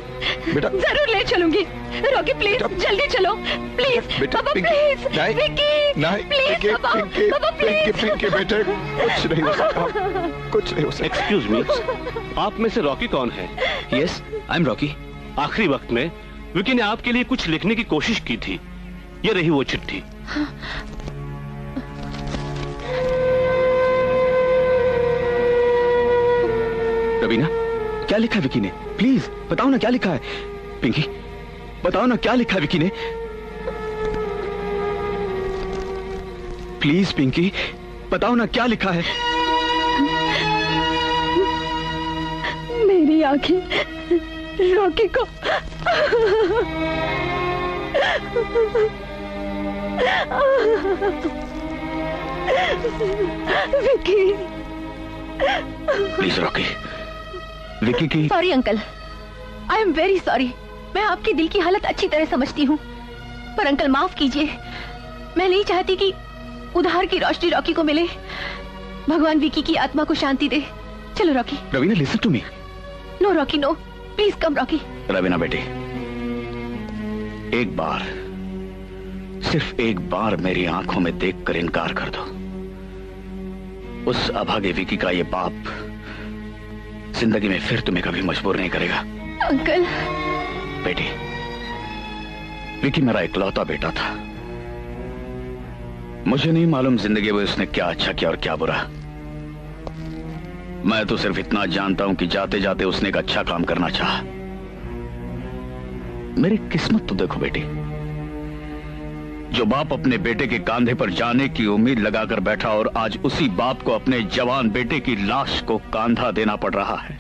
S11: जरूर ले चलूंगी। रॉकी प्लीज जल्दी चलो, प्लीज पापा, प्लीज विकी, प्लीज पापा, पापा प्लीज।
S3: बेटे कुछ नहीं हो सकता, कुछ नहीं हो सकता।
S9: एक्सक्यूज मी, आप में से रॉकी कौन है?
S10: Yes, I am Rocky.
S9: आखिरी वक्त में विकी ने आपके लिए कुछ लिखने की कोशिश की थी। ये रही वो चिट्ठी।
S10: रवीना, क्या लिखा है विकी ने? प्लीज बताओ ना क्या लिखा है। पिंकी बताओ ना क्या लिखा है विकी ने। प्लीज पिंकी बताओ ना क्या लिखा है।
S11: मेरी आंखें रॉकी को विकी।
S5: प्लीज रॉकी, विकी की।
S11: Sorry uncle, I am very sorry. मैं आपके दिल की हालत अच्छी तरह समझती हूँ, पर अंकल माफ कीजिए। मैं नहीं चाहती कि उधार की रोशनी रॉकी को मिले। भगवान विकी की आत्मा को शांति दे। चलो Rocky.
S10: Raveena listen to me.
S11: No Rocky no, please come Rocky.
S5: Raveena बेटी, एक बार, सिर्फ एक बार मेरी आंखों में देखकर इनकार कर दो। उस अभागे विकी का ये पाप जिंदगी में फिर तुम्हें कभी मजबूर नहीं करेगा।
S11: अंकल।
S5: बेटी, विकी मेरा इकलौता बेटा था। मुझे नहीं मालूम जिंदगी में उसने क्या अच्छा किया और क्या बुरा। मैं तो सिर्फ इतना जानता हूं कि जाते जाते उसने एक अच्छा काम करना चाहा। मेरी किस्मत तो देखो बेटी, जो बाप अपने बेटे के कांधे पर जाने की उम्मीद लगाकर बैठा और आज उसी बाप को अपने जवान बेटे की लाश को कांधा देना पड़ रहा है।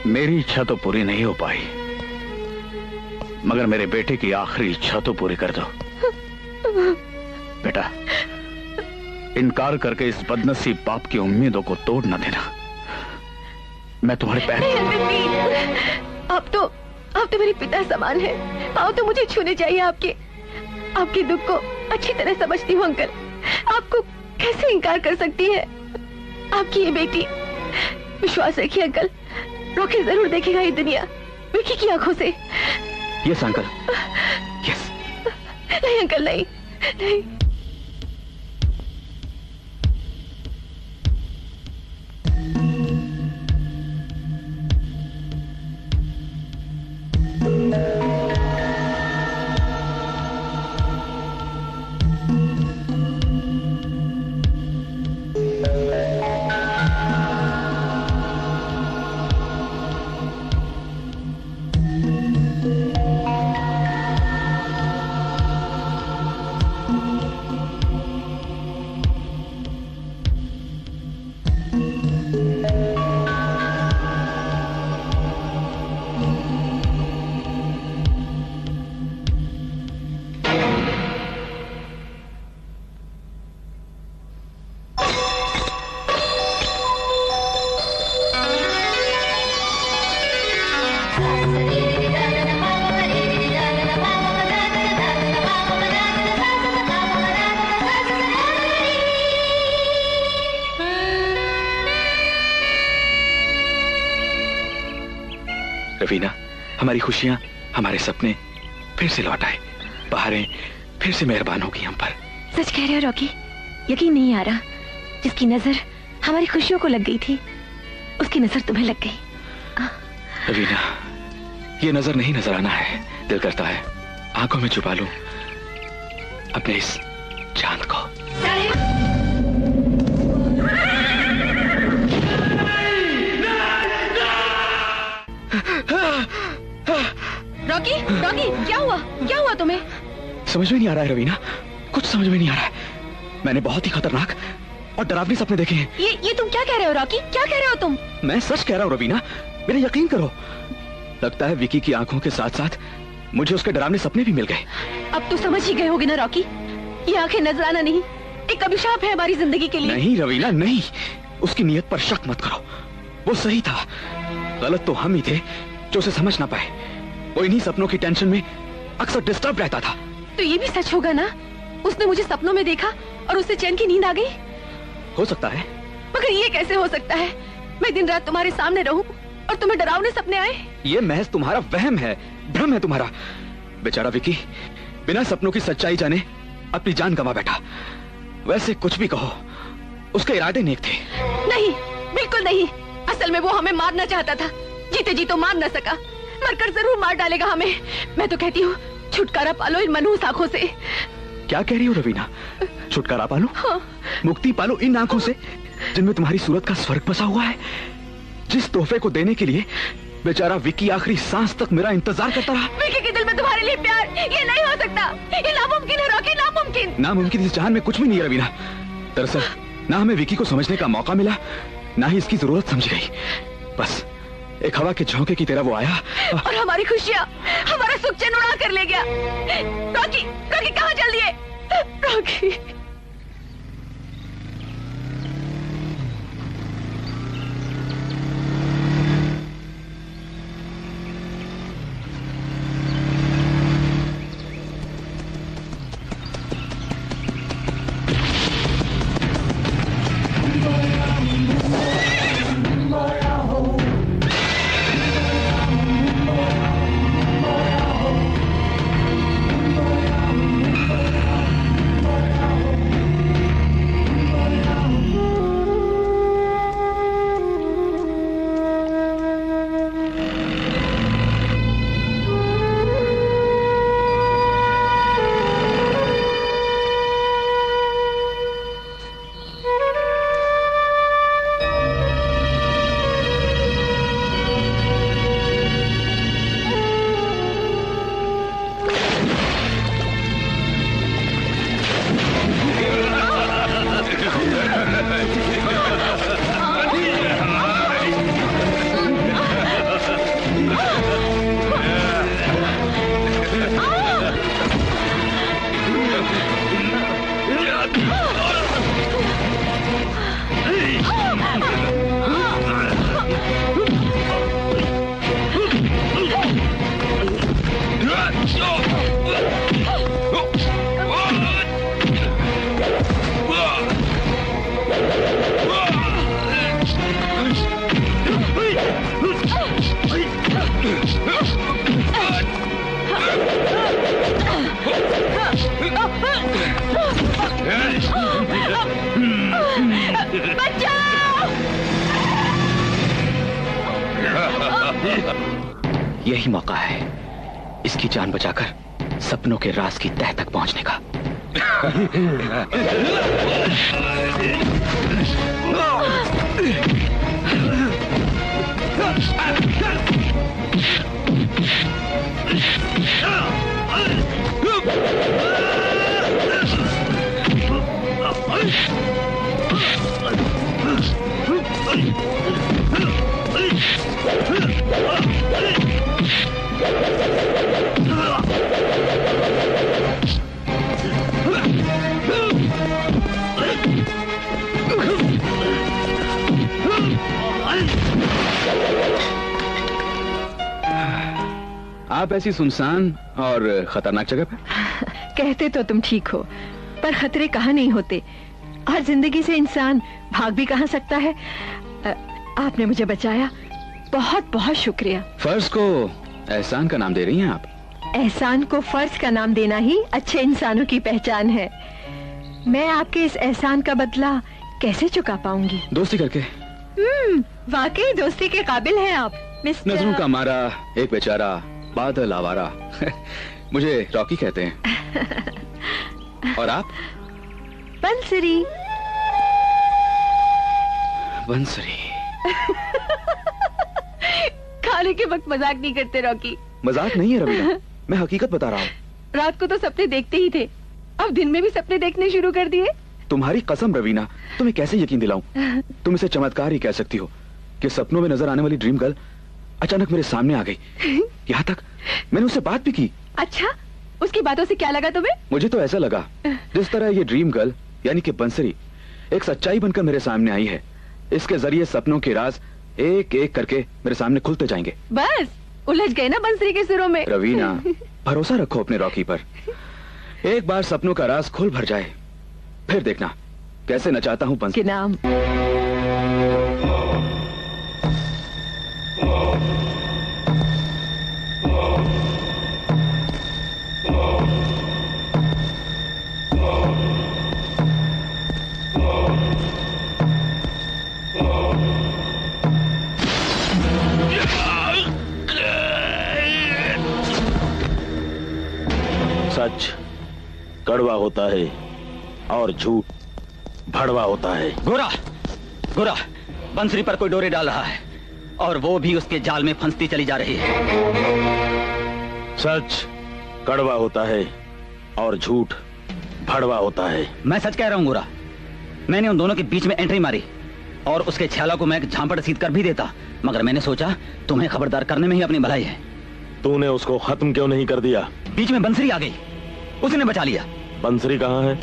S5: मेरी इच्छा तो पूरी नहीं हो पाई, मगर मेरे बेटे की आखिरी इच्छा तो पूरी कर दो। बेटा, इनकार करके इस बदनसीब बाप की उम्मीदों को तोड़ न देना। मैं तुम्हारे पैर।
S11: आप तो मेरे पिता समान हैं। पाँव तो मुझे छूने चाहिए आपके दुख को अच्छी तरह समझती हूँ अंकल। आपको कैसे इनकार कर सकती है आपकी ये बेटी। विश्वास रखिए अंकल, रॉकी जरूर देखेगा ये दुनिया विकी की आंखों से।
S10: Yes uncle, yes.
S11: नहीं अंकल, नहीं नहीं।
S10: रवीना, हमारी खुशियां, हमारे सपने फिर से लौट आए। बहारें फिर से मेहरबान होगी हम पर।
S11: सच कह रहे हो रॉकी, यकीन नहीं आ रहा। जिसकी नजर हमारी खुशियों को लग गई थी, उसकी नजर तुम्हें लग गई।
S10: रवीना, ये नजर नहीं नजर आना है। दिल करता है आंखों में छुपा लूं अपने इस चांद को।
S11: रॉकी, रॉकी, क्या हुआ तुम्हें?
S10: समझ में नहीं आ रहा है रवीना, कुछ समझ में नहीं आ रहा है। मैंने बहुत ही खतरनाक और डरावनी सपने देखे हैं।
S11: ये तुम क्या कह रहे हो रॉकी? क्या कह रहे हो तुम?
S10: मैं सच कह रहा हूँ रवीना, मेरे यकीन करो। लगता है विकी की आंखों के साथ साथ मुझे उसके डरावने सपने भी मिल गए।
S11: अब तो समझ ही गए होगे ना रॉकी, ये आंखें नजराना नहीं, एक अभिशाप है हमारी जिंदगी के लिए।
S10: नहीं रवीना, नहीं। उसकी नीयत पर शक मत करो, वो सही था। गलत तो हम ही थे जो उसे समझ ना पाए। वो इन्हीं सपनों की टेंशन में अक्सर डिस्टर्ब रहता था।
S11: तो ये भी सच होगा ना? उसने मुझे सपनों में देखा और उससे चैन की नींद आ गई?
S10: हो सकता है।
S11: मगर ये कैसे हो सकता है? मैं दिन रात तुम्हारे सामने रहूं और तुम्हें डरावने सपने आए?
S10: ये महज तुम्हारा वहम है, भ्रम है तुम्हारा। बेचारा विकी बिना सपनों की सच्चाई जाने अपनी जान गंवा बैठा। वैसे कुछ भी कहो, उसके इरादे नेक थे।
S11: नहीं, बिल्कुल नहीं। असल में वो हमें मारना चाहता था। जीते जी तो मार न सका, मरकर जरूर मार डालेगा हमें। मैं तो कहती हूँ छुटकारा पालो इन मनहूस आंखों से।
S10: क्या कह रही हो रवीना? छुटकारा पालो?
S11: हाँ।
S10: मुक्ति पालो इन आंखों से जिनमें तुम्हारी सूरत का स्वर्ग बसा हुआ है, जिस तोहफे को देने के लिए बेचारा विकी आखिरी सांस तक मेरा इंतजार करता रहा।
S11: विकी के दिल में तुम्हारे लिए प्यार, ये नहीं हो सकता। ये नामुमकिन है रॉकी, नामुमकिन।
S10: नामुमकिन इस जहान में कुछ भी नहीं है रवीना। दरअसल ना हमें विकी को समझने का मौका मिला, ना ही इसकी जरूरत समझी गई। बस एक हवा के झोंके की तरह वो आया
S11: और हमारी खुशियाँ, हमारा सुख चैन उड़ा कर ले गया। रॉकी, रॉकी कहाँ चल दिए? रॉकी।
S10: यही मौका है इसकी जान बचाकर सपनों के राज की तह तक पहुंचने का। आप ऐसी सुनसान और खतरनाक जगह पर?
S11: कहते तो तुम ठीक हो, पर खतरे कहाँ नहीं होते, और जिंदगी से इंसान भाग भी कहाँ सकता है। आपने मुझे बचाया, बहुत बहुत शुक्रिया।
S10: फर्ज को एहसान का नाम दे रही हैं आप?
S11: एहसान को फर्ज का नाम देना ही अच्छे इंसानों की पहचान है। मैं आपके इस एहसान का बदला कैसे चुका पाऊंगी?
S10: दोस्ती करके।
S11: वाकई दोस्ती के काबिल हैं आप मिस्टर।
S10: नजरों का मारा एक बेचारा बादल आवारा। मुझे रॉकी कहते हैं। और आप?
S11: बंसरी।
S10: बंसरी।
S11: खाने के वक्त मजाक नहीं करते रॉकी।
S10: मजाक नहीं है रवीना, मैं हकीकत बता रहा हूँ।
S11: रात को तो सपने देखते ही थे, अब दिन में भी सपने देखने शुरू कर दिए।
S10: तुम्हारी कसम रवीना, तुम्हें कैसे यकीन दिलाऊं? तुम इसे चमत्कार ही कह सकती हो कि सपनों में नजर आने वाली ड्रीम गर्ल अचानक मेरे सामने आ गई। यहाँ तक मैंने उससे बात भी की।
S11: अच्छा, उसकी बातों से क्या लगा तुम्हें?
S10: मुझे तो ऐसा लगा जिस तरह ये ड्रीम गर्ल यानी कि बंसरी एक सच्चाई बनकर मेरे सामने आई है, इसके जरिए सपनों के राज एक एक करके मेरे सामने खुलते जाएंगे।
S11: बस उलझ गए ना बंसरी के सुरों में।
S10: रवीना, भरोसा रखो अपने रॉकी पर। एक बार सपनों का राज खोल भर जाए, फिर देखना कैसे नचाता हूँ बंसरी।
S11: के नाम
S13: सच कड़वा होता है और झूठ भड़वा होता है।
S6: गोरा, गोरा, बंसरी पर कोई डोरे डाल रहा है और वो भी उसके जाल में फंसती चली जा रही है।
S13: सच कड़वा होता है और झूठ भड़वा होता है।
S6: मैं सच कह रहा हूँ गोरा, मैंने उन दोनों के बीच में एंट्री मारी और उसके छाला को मैं झांपड़ सीध कर भी देता, मगर मैंने सोचा तुम्हें खबरदार करने में ही अपनी भलाई है।
S13: तूने उसको खत्म क्यों नहीं कर दिया?
S6: बीच में बंसरी आ गई, उसने बचा लिया।
S13: बंसरी कहाँ है?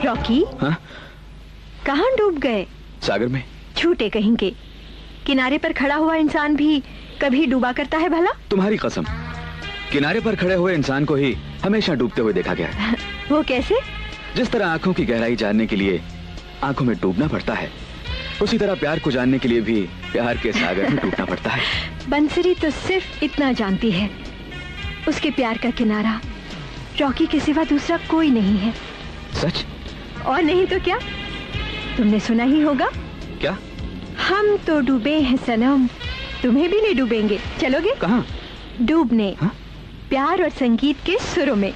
S4: रॉकी,
S10: हाँ?
S4: कहाँ डूब गए?
S10: सागर में।
S4: झूठे कहेंगे, किनारे पर खड़ा हुआ इंसान भी कभी डूबा करता है भला?
S10: तुम्हारी कसम, किनारे पर खड़े हुए इंसान को ही हमेशा डूबते हुए देखा गया है।
S4: वो कैसे?
S10: जिस तरह आंखों की गहराई जानने के लिए आंखों में डूबना पड़ता है, उसी तरह प्यार को जानने के लिए भी प्यार के सागर में डूबना पड़ता है।
S4: बंसरी तो सिर्फ इतना जानती है, उसके प्यार का किनारा रॉकी के सिवा दूसरा कोई नहीं है।
S10: सच?
S4: और नहीं तो क्या, तुमने सुना ही होगा।
S10: क्या?
S4: हम तो डूबे हैं सनम, तुम्हें भी ले डूबेंगे। चलोगे?
S10: कहाँ?
S4: डूबने।
S10: हाँ?
S4: प्यार और संगीत के सुरों में।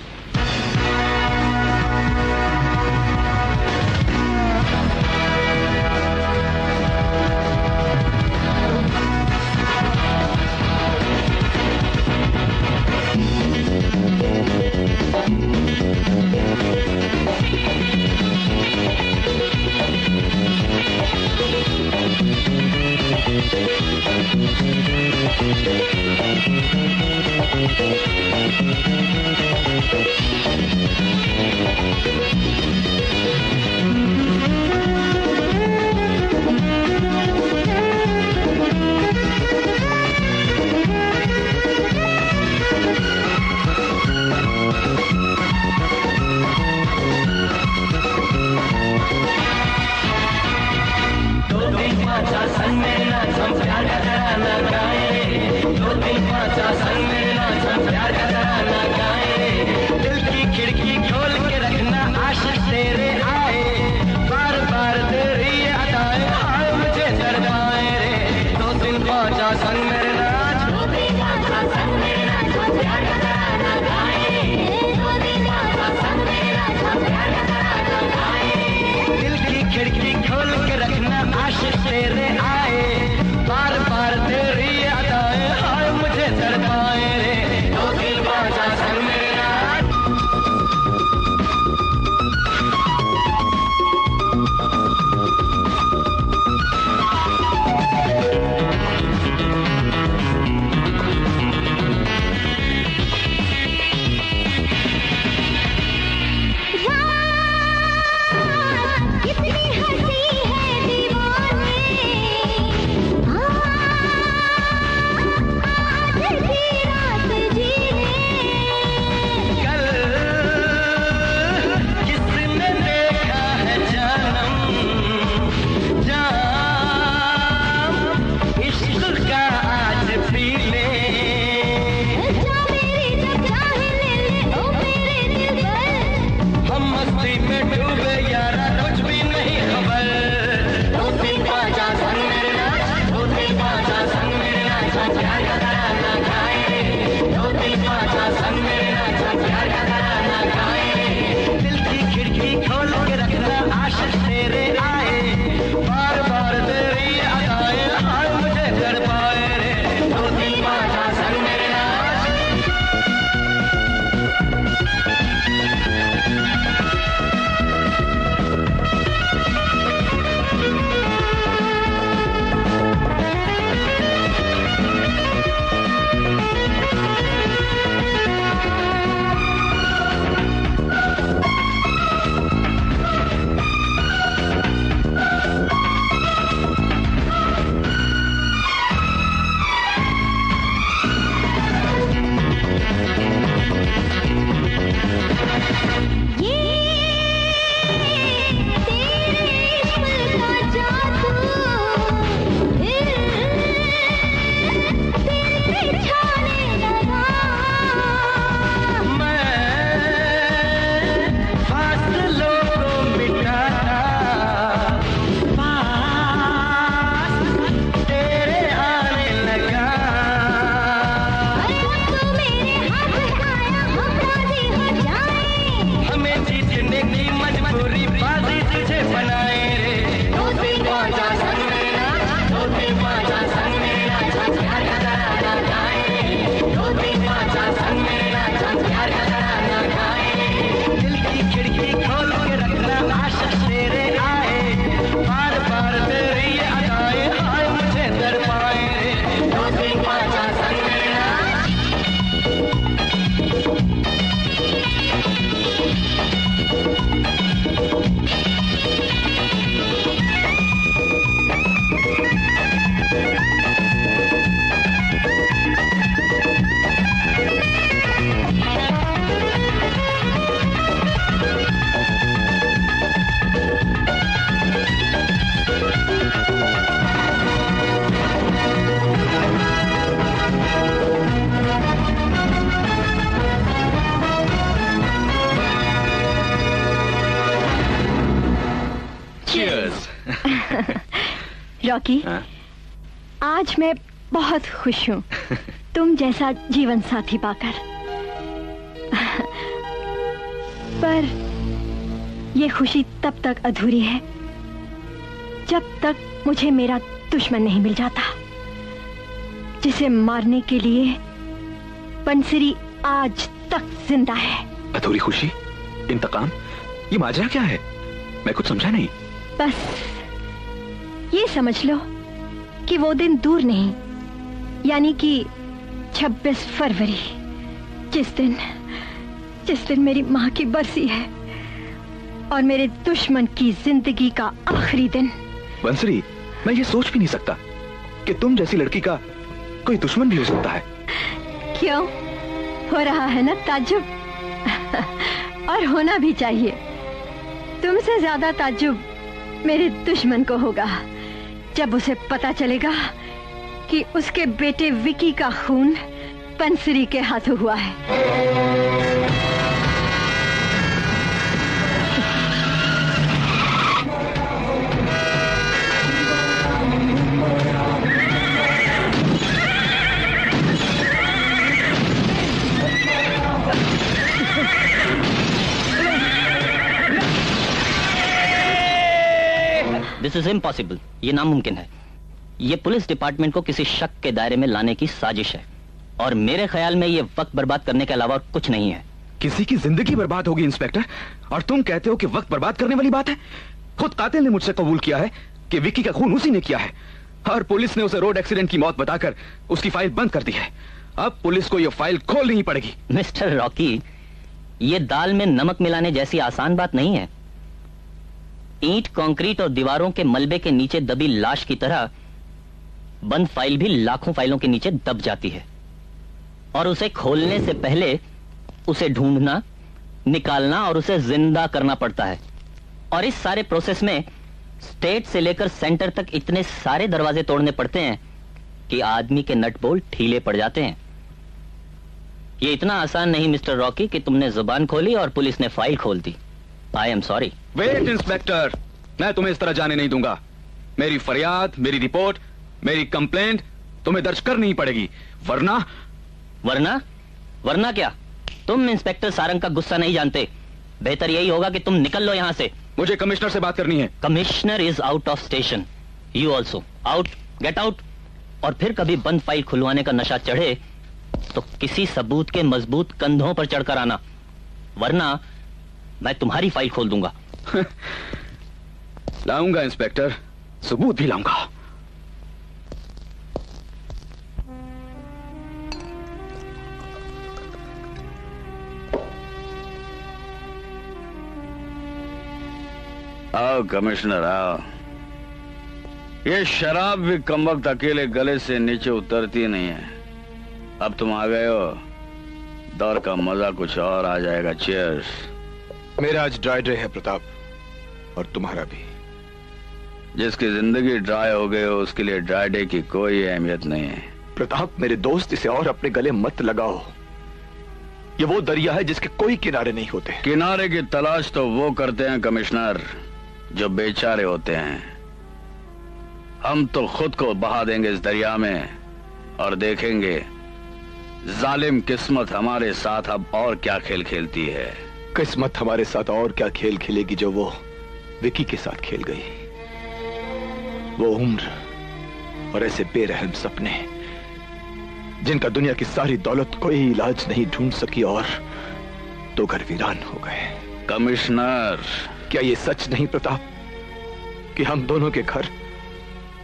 S7: दिल की
S4: रॉकी, आज मैं बहुत खुश हूँ तुम जैसा जीवन साथी पाकर। पर ये खुशी तब तक अधूरी है जब तक मुझे मेरा दुश्मन नहीं मिल जाता, जिसे मारने के लिए बंसरी आज तक जिंदा है।
S10: अधूरी खुशी, इंतकाम, ये माजरा क्या है? मैं कुछ समझा नहीं।
S4: बस ये समझ लो कि वो दिन दूर नहीं, यानी कि 26 फरवरी, जिस दिन मेरी माँ की बरसी है और मेरे दुश्मन की जिंदगी का आखिरी दिन।
S10: बंसरी, मैं ये सोच भी नहीं सकता कि तुम जैसी लड़की का कोई दुश्मन भी हो सकता है।
S4: क्यों? हो रहा है ना ताज्जुब? और होना भी चाहिए। तुमसे ज्यादा ताज्जुब मेरे दुश्मन को होगा जब उसे पता चलेगा कि उसके बेटे विकी का खून बंसरी के हाथों हुआ है।
S14: दिस इज इम्पॉसिबल, ये नामुमकिन है। ये पुलिस डिपार्टमेंट को किसी शक के दायरे में लाने की साजिश है और मेरे ख्याल में ये वक्त बर्बाद करने के अलावा और कुछ नहीं है।
S10: किसी की जिंदगी बर्बाद होगी इंस्पेक्टर, और तुम कहते हो कि वक्त बर्बाद करने वाली बात है? खुद कातिल ने मुझसे कबूल किया है कि विक्की का खून उसी ने किया है, और पुलिस ने उसे रोड एक्सीडेंट की मौत बताकर उसकी फाइल बंद कर दी है। अब पुलिस को यह फाइल खोलनी ही पड़ेगी।
S14: मिस्टर रॉकी, ये दाल में नमक मिलाने जैसी आसान बात नहीं है। ईंट, कंक्रीट और दीवारों के मलबे के नीचे दबी लाश की तरह बंद फाइल भी लाखों फाइलों के नीचे दब जाती है, और उसे खोलने से पहले उसे ढूंढना, निकालना और उसे जिंदा करना पड़ता है। और इस सारे प्रोसेस में स्टेट से लेकर सेंटर तक इतने सारे दरवाजे तोड़ने पड़ते हैं कि आदमी के नट बोल्ट ढीले पड़ जाते हैं। ये इतना आसान नहीं मिस्टर रॉकी कि तुमने जुबान खोली और पुलिस ने फाइल खोल दी। I am sorry.
S10: Wait inspector, मैं तुम्हें इस तरह जाने नहीं दूंगा। मेरी फरियाद, मेरी रिपोर्ट, मेरी कंप्लेंट तुम्हें दर्ज करनी ही पड़ेगी, वरना
S14: वरना क्या? तुम इंस्पेक्टर सारंग का गुस्सा नहीं जानते। बेहतर यही होगा कि तुम निकल लो यहाँ से।
S10: मुझे कमिश्नर से बात करनी है।
S14: Commissioner is out of station. You also out, get out. और फिर कभी बंद फाइल खुलवाने का नशा चढ़े तो किसी सबूत के मजबूत कंधों पर चढ़कर आना, वरना मैं तुम्हारी फाइल खोल दूंगा।
S10: लाऊंगा इंस्पेक्टर, सबूत भी लाऊंगा।
S5: आओ कमिश्नर आओ। ये शराब भी कमबख्त अकेले गले से नीचे उतरती नहीं है। अब तुम आ गए हो, दौर का मजा कुछ और आ जाएगा। चीयर्स।
S3: मेरा आज ड्राई डे है प्रताप, और तुम्हारा भी।
S5: जिसकी जिंदगी ड्राई हो गई हो उसके लिए ड्राई डे की कोई अहमियत नहीं है।
S3: प्रताप मेरे दोस्त, इसे और अपने गले मत लगाओ। ये वो दरिया है जिसके कोई किनारे नहीं होते।
S5: किनारे की तलाश तो वो करते हैं कमिश्नर जो बेचारे होते हैं। हम तो खुद को बहा देंगे इस दरिया में और देखेंगे जालिम किस्मत हमारे साथ अब और क्या खेल खेलती है।
S3: किस्मत हमारे साथ और क्या खेल खेलेगी जो वो विकी के साथ खेल गई। वो उम्र और ऐसे बेरहम सपने जिनका दुनिया की सारी दौलत कोई इलाज नहीं ढूंढ सकी, और तो घर वीरान हो गए।
S5: कमिश्नर,
S3: क्या ये सच नहीं प्रताप कि हम दोनों के घर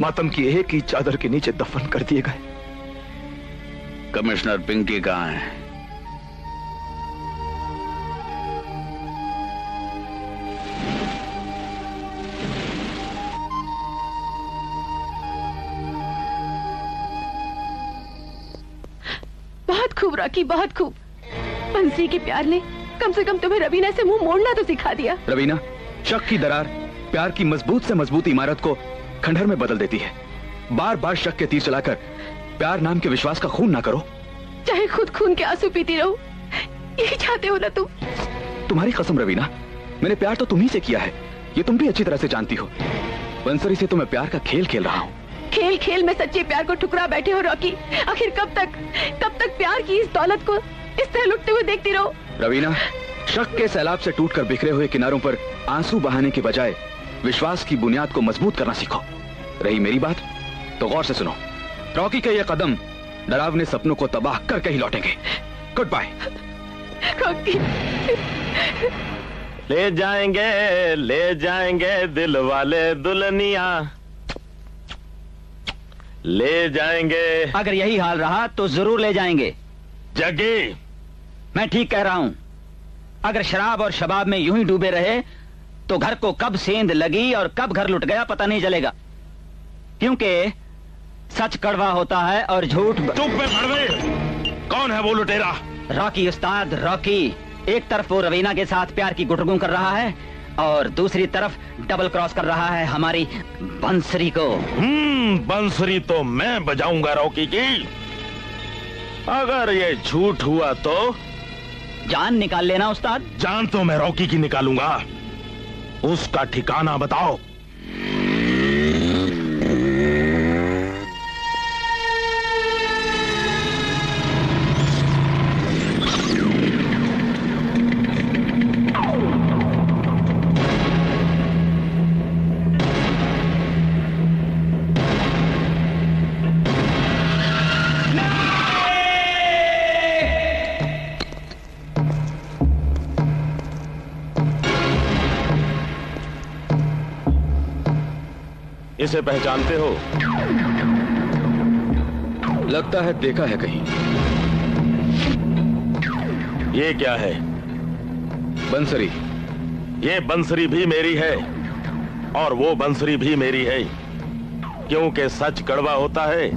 S3: मातम की एक ही चादर के नीचे दफन कर दिए गए?
S5: कमिश्नर पिंकी कहां है?
S11: बहुत खूब रॉकी, बहुत खूब। बंसी के प्यार ने कम से कम तुम्हें रवीना से मुंह मोड़ना तो सिखा दिया।
S10: रवीना, शक की दरार प्यार की मजबूत से मजबूत इमारत को खंडहर में बदल देती है। बार बार शक के तीर चलाकर प्यार नाम के विश्वास का खून ना करो।
S11: चाहे खुद खून के आंसू पीती रहो, यही चाहते हो ना तुम?
S10: तुम्हारी कसम रवीना, मैंने प्यार तो तुम्ही से किया है, ये तुम भी अच्छी तरह से जानती हो। बंसरी से तो मैं प्यार का खेल खेल रहा हूँ।
S11: खेल खेल में सच्चे प्यार को ठुकरा बैठे हो रॉकी। आखिर कब तक प्यार की इस दौलत को इस तरह लुटते हुए देखती रहो।
S10: रवीना, शक के सैलाब से टूटकर बिखरे हुए किनारों पर आंसू बहाने के बजाय विश्वास की बुनियाद को मजबूत करना सीखो। रही मेरी बात तो गौर से सुनो। रॉकी के ये कदम डरावने सपनों को तबाह करके ही लौटेंगे। Good bye.
S11: रॉकी,
S13: ले जाएंगे दिल वाले दुल्हनिया, ले जाएंगे।
S6: अगर यही हाल रहा तो जरूर ले जाएंगे।
S13: जगी,
S6: मैं ठीक कह रहा हूं। अगर शराब और शबाब में यूं ही डूबे रहे तो घर को कब सेंध लगी और कब घर लुट गया पता नहीं चलेगा, क्योंकि सच कड़वा होता है और झूठ।
S13: चुप में भड़वे। कौन है वो लुटेरा?
S6: रॉकी उस्ताद, रॉकी। एक तरफ वो रवीना के साथ प्यार की गुटरगू कर रहा है और दूसरी तरफ डबल क्रॉस कर रहा है हमारी बंसरी को।
S13: बंसरी तो मैं बजाऊंगा रॉकी की। अगर ये झूठ हुआ तो
S6: जान निकाल लेना उस्ताद।
S13: जान तो मैं रॉकी की निकालूंगा। उसका ठिकाना बताओ। इसे पहचानते हो?
S10: लगता है देखा है कहीं।
S13: ये क्या है?
S10: बंसरी।
S13: ये बंसरी भी मेरी है और वो बंसरी भी मेरी है, क्योंकि सच कड़वा होता है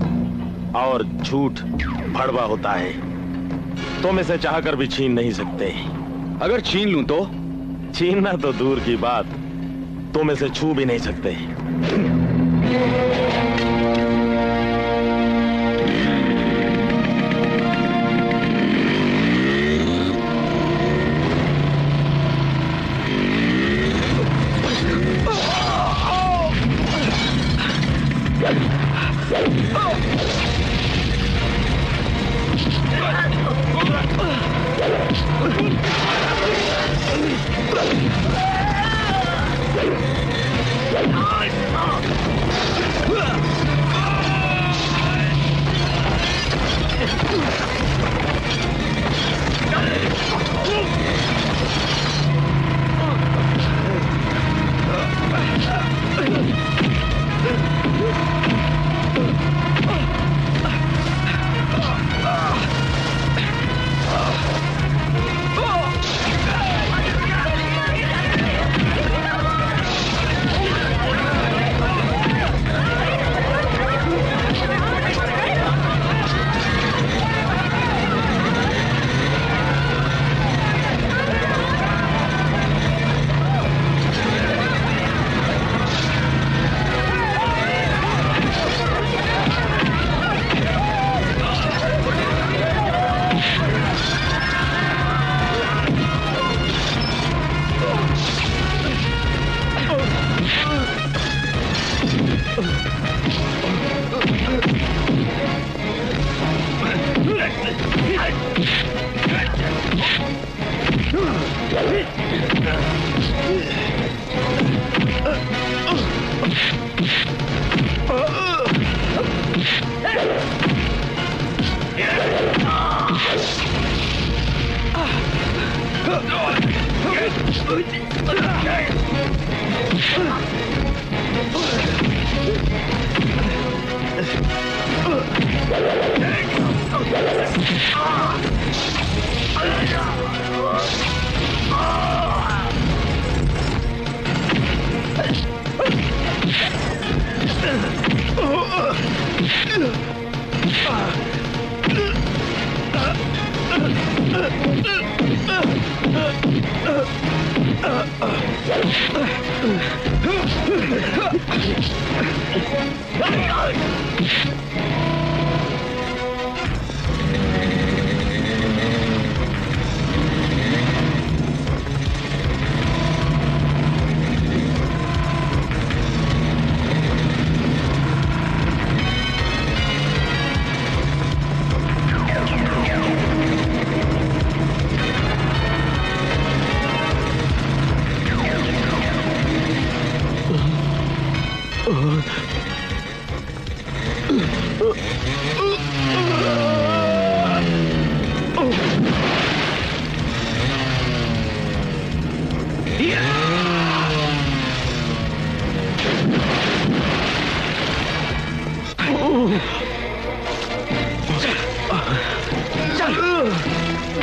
S13: और झूठ भड़वा होता है। तुम इसे चाहकर भी छीन नहीं सकते।
S10: अगर छीन लूं तो?
S13: छीनना तो दूर की बात, तुम इसे छू भी नहीं सकते।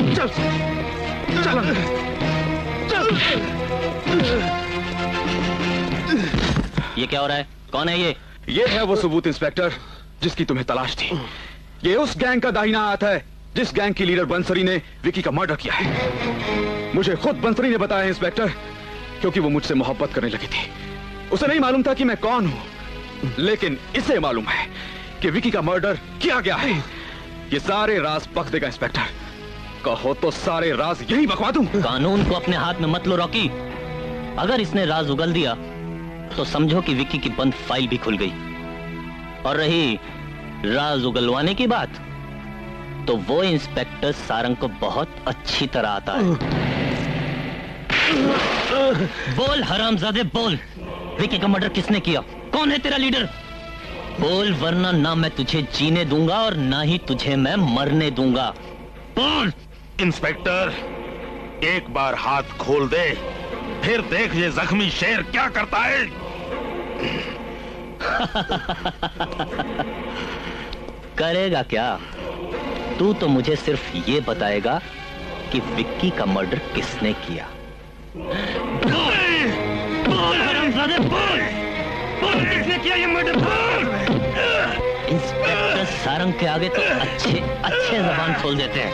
S10: चल चल अंदर, चल।
S14: ये क्या हो रहा है? कौन है ये?
S10: ये है वो सबूत इंस्पेक्टर जिसकी तुम्हें तलाश थी। ये उस गैंग का दाहिना हाथ है जिस गैंग की लीडर बंसरी ने विकी का मर्डर किया है। मुझे खुद बंसरी ने बताया है इंस्पेक्टर, क्योंकि वो मुझसे मोहब्बत करने लगी थी। उसे नहीं मालूम था कि मैं कौन हूं, लेकिन इसे मालूम है कि विकी का मर्डर किया गया है। ये सारे राज बक देगा इंस्पेक्टर। कहो तो सारे राज यही बकवा दूं।
S14: कानून को अपने हाथ में मत लो रॉकी। अगर इसने राज उगल दिया तो समझो कि विकी की बंद फाइल भी खुल गई। और रही राज उगलवाने की बात, तो वो इंस्पेक्टर सारंग को बहुत अच्छी तरह आता है। बोल हरामजादे बोल, विकी का मर्डर किसने किया? कौन है तेरा लीडर? बोल, वरना ना मैं तुझे जीने दूंगा और ना ही तुझे मैं मरने दूंगा। बोल।
S13: इंस्पेक्टर, एक बार हाथ खोल दे, फिर देख ये जख्मी शेर क्या करता है।
S14: करेगा क्या? तू तो मुझे सिर्फ ये बताएगा कि विक्की का मर्डर किसने किया। बोल हरामजादे, बोल। बोल, किसने किया ये मर्डर? बोल। इंस्पेक्टर सारंग के आगे तो अच्छे अच्छे जबान खोल देते हैं।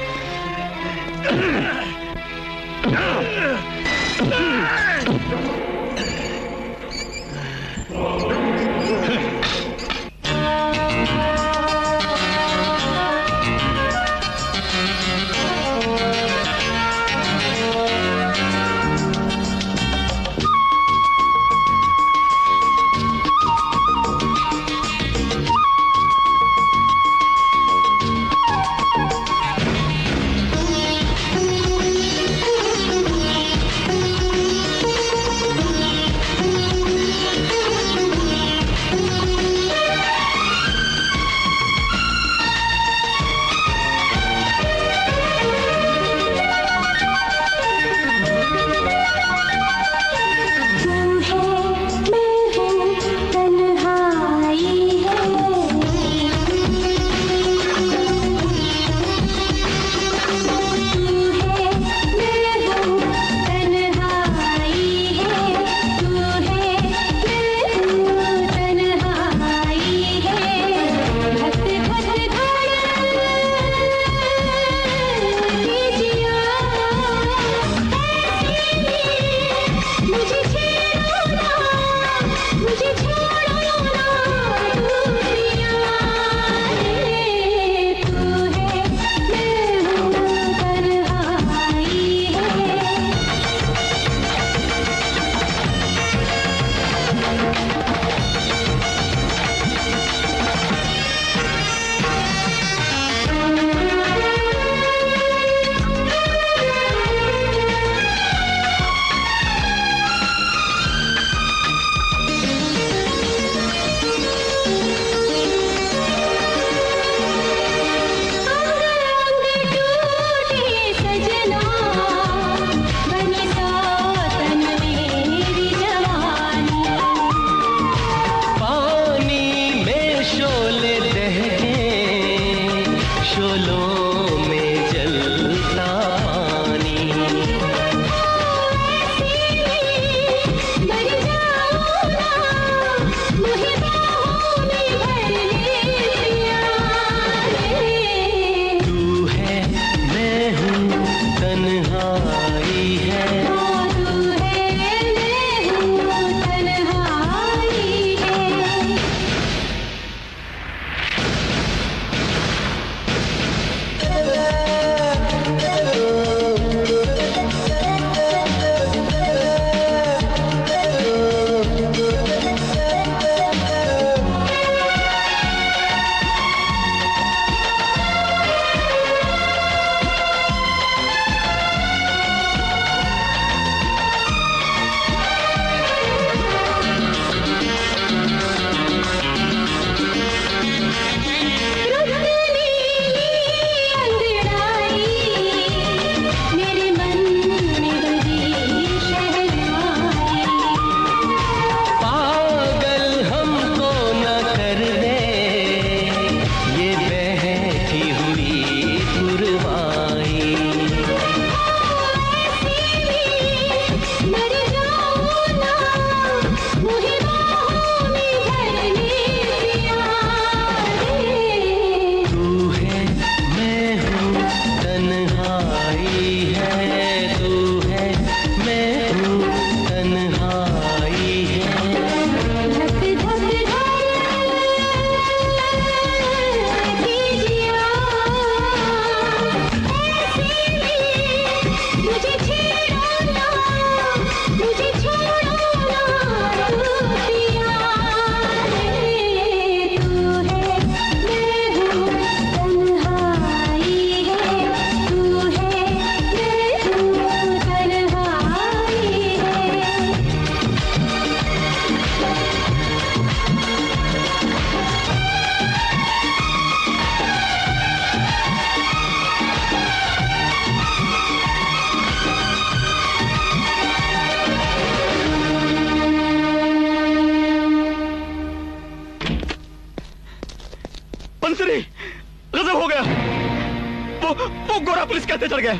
S1: वो गोरा पुलिस कैसे चढ़ गया?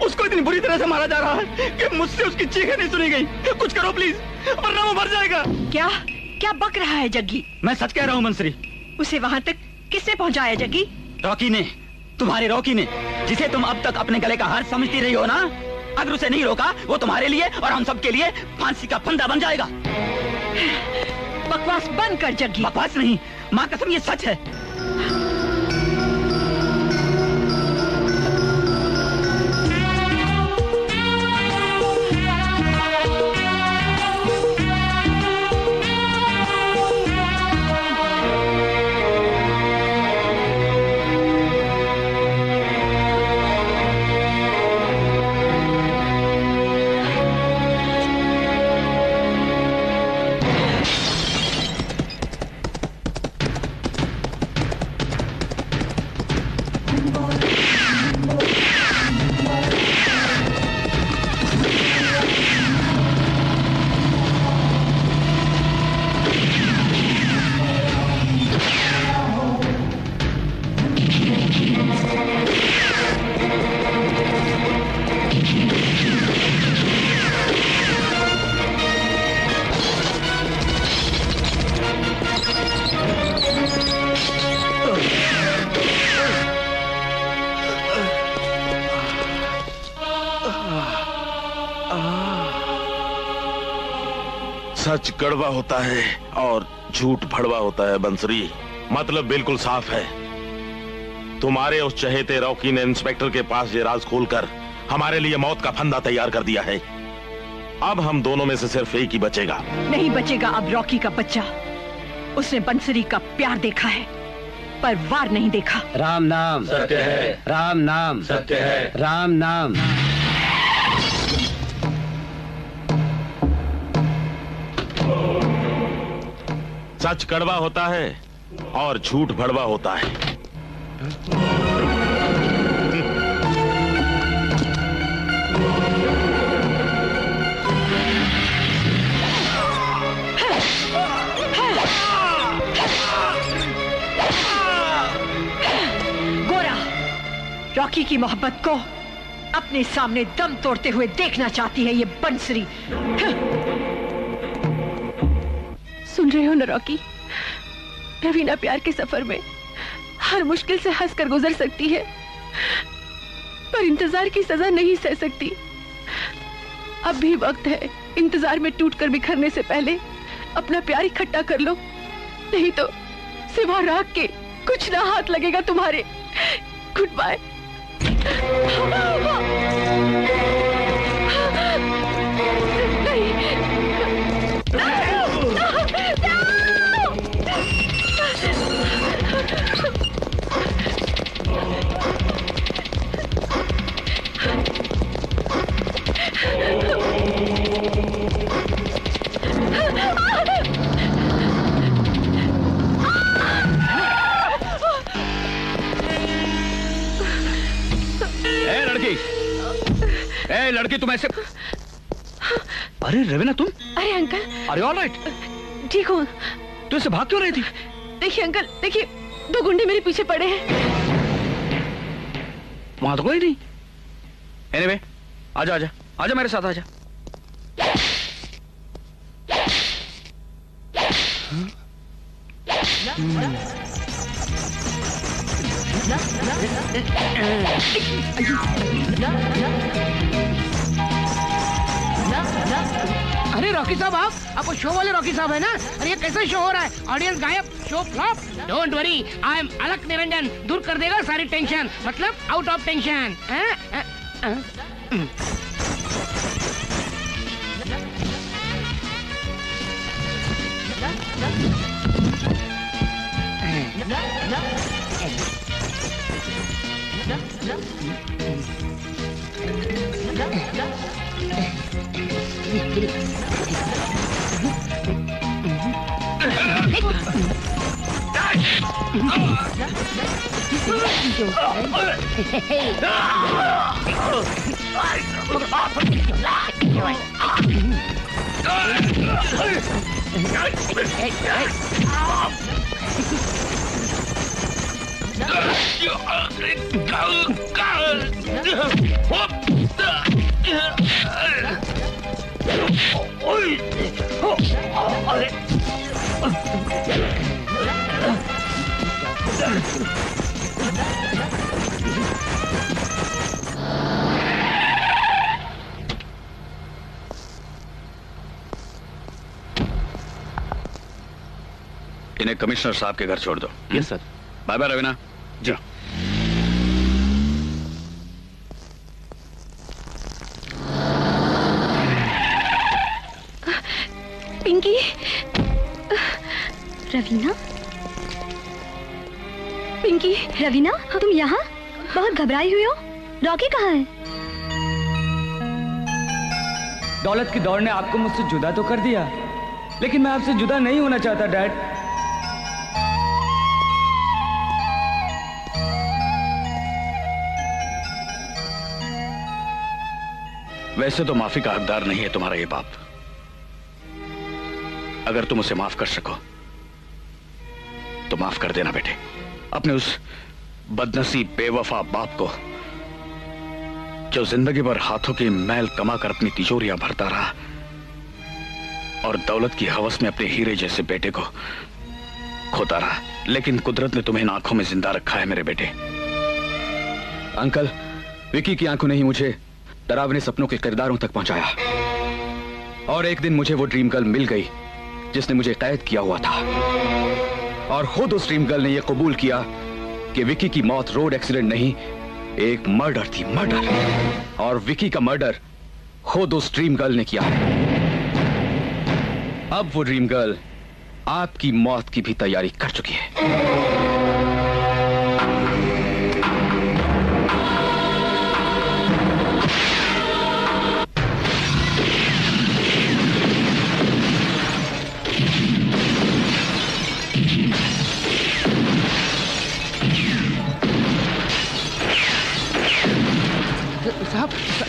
S1: उसको इतनी बुरी तरह से मारा जा रहा है कि मुझसे उसकी चीखें नहीं सुनी गई। कुछ करो प्लीज, वरना वो मर जाएगा।
S15: क्या क्या बक रहा है जग्गी?
S6: मैं सच कह रहा हूँ मंसरी।
S15: उसे वहाँ तक किसने पहुँचाया जग्गी?
S6: रॉकी ने, तुम्हारे रॉकी ने, जिसे तुम अब तक अपने गले का हार समझती रही हो ना। अगर उसे नहीं रोका वो तुम्हारे लिए और हम सब के लिए फांसी का फंदा बन जाएगा।
S15: बकवास बंद कर जग्गी।
S6: बकवास नहीं, माँ कसम ये सच है।
S13: सच कड़वा होता है और झूठ भड़वा होता है बंसरी। मतलब बिल्कुल साफ है। तुम्हारे उस चहेते रॉकी ने इंस्पेक्टर के पास ये राज खोलकर हमारे लिए मौत का फंदा तैयार कर दिया है। अब हम दोनों में से सिर्फ एक ही बचेगा।
S15: नहीं बचेगा अब रॉकी का बच्चा। उसने बंसरी का प्यार देखा है पर वार नहीं देखा।
S2: राम नाम
S16: सत्य है,
S2: राम नाम
S16: सत्य है,
S2: राम नाम।
S13: सच कड़वा होता है और झूठ भड़वा होता है।
S15: गोरा रॉकी की मोहब्बत को अपने सामने दम तोड़ते हुए देखना चाहती है ये बंसरी।
S11: सुन रहे हो ना रॉकी, रवीना प्यार के सफर में हर मुश्किल से हंसकर गुजर सकती है पर इंतजार की सजा नहीं सह सकती। अब भी वक्त है इंतजार में टूटकर बिखरने से पहले अपना प्यार इकट्ठा कर लो, नहीं तो सिवा राख के कुछ ना हाथ लगेगा तुम्हारे। Goodbye.
S10: लड़की तुम ऐसे। अरे रवीना तुम।
S11: अरे अंकल,
S10: अरे ऑल राइट?
S11: ठीक हूँ।
S10: तू ऐसे भाग क्यों रही थी?
S11: देखिए अंकल, देखिए 2 गुंडे मेरे पीछे पड़े हैं।
S10: वहां तो कोई नहीं। एनीवे, आजा आजा आजा मेरे साथ आजा।
S2: अरे रॉकी साहब, आप वो शो वाले रॉकी साहब है ना? अरे ये कैसा शो हो रहा है? ऑडियंस गायब, show flop. Don't worry, I am Alak Niranjan, दूर कर देगा सारी टेंशन, मतलब आउट ऑफ टेंशन।
S5: इन्हें कमिश्नर साहब के घर छोड़ दो।
S9: Yes sir.
S5: Bye bye Raveena.
S9: जी।
S11: पिंकी।
S4: रवीना।
S11: पिंकी।
S4: रवीना तुम यहाँ बहुत घबराई हुई हो। रॉकी कहाँ है?
S1: दौलत की दौड़ ने आपको मुझसे जुदा तो कर दिया, लेकिन मैं आपसे जुदा नहीं होना चाहता डैड।
S5: वैसे तो माफी का हकदार नहीं है तुम्हारा ये बाप। अगर तुम उसे माफ कर सको तो माफ कर देना बेटे, अपने उस बदनसीब बेवफा बाप को जो जिंदगी भर हाथों की मैल कमा कर अपनी तिजोरियां भरता रहा और दौलत की हवस में अपने हीरे जैसे बेटे को खोता रहा, लेकिन कुदरत ने तुम्हें इन आंखों में जिंदा रखा है मेरे बेटे।
S10: अंकल, विकी की आंखों ने ही मुझे डरावने सपनों के किरदारों तक पहुंचाया और एक दिन मुझे वो ड्रीम गर्ल मिल गई जिसने मुझे कैद किया हुआ था, और खुद उस ड्रीम गर्ल ने यह कबूल किया कि विकी की मौत रोड एक्सीडेंट नहीं, एक मर्डर थी, मर्डर। और विकी का मर्डर खुद उस ड्रीम गर्ल ने किया है। अब वो ड्रीम गर्ल आपकी मौत की भी तैयारी कर चुकी है।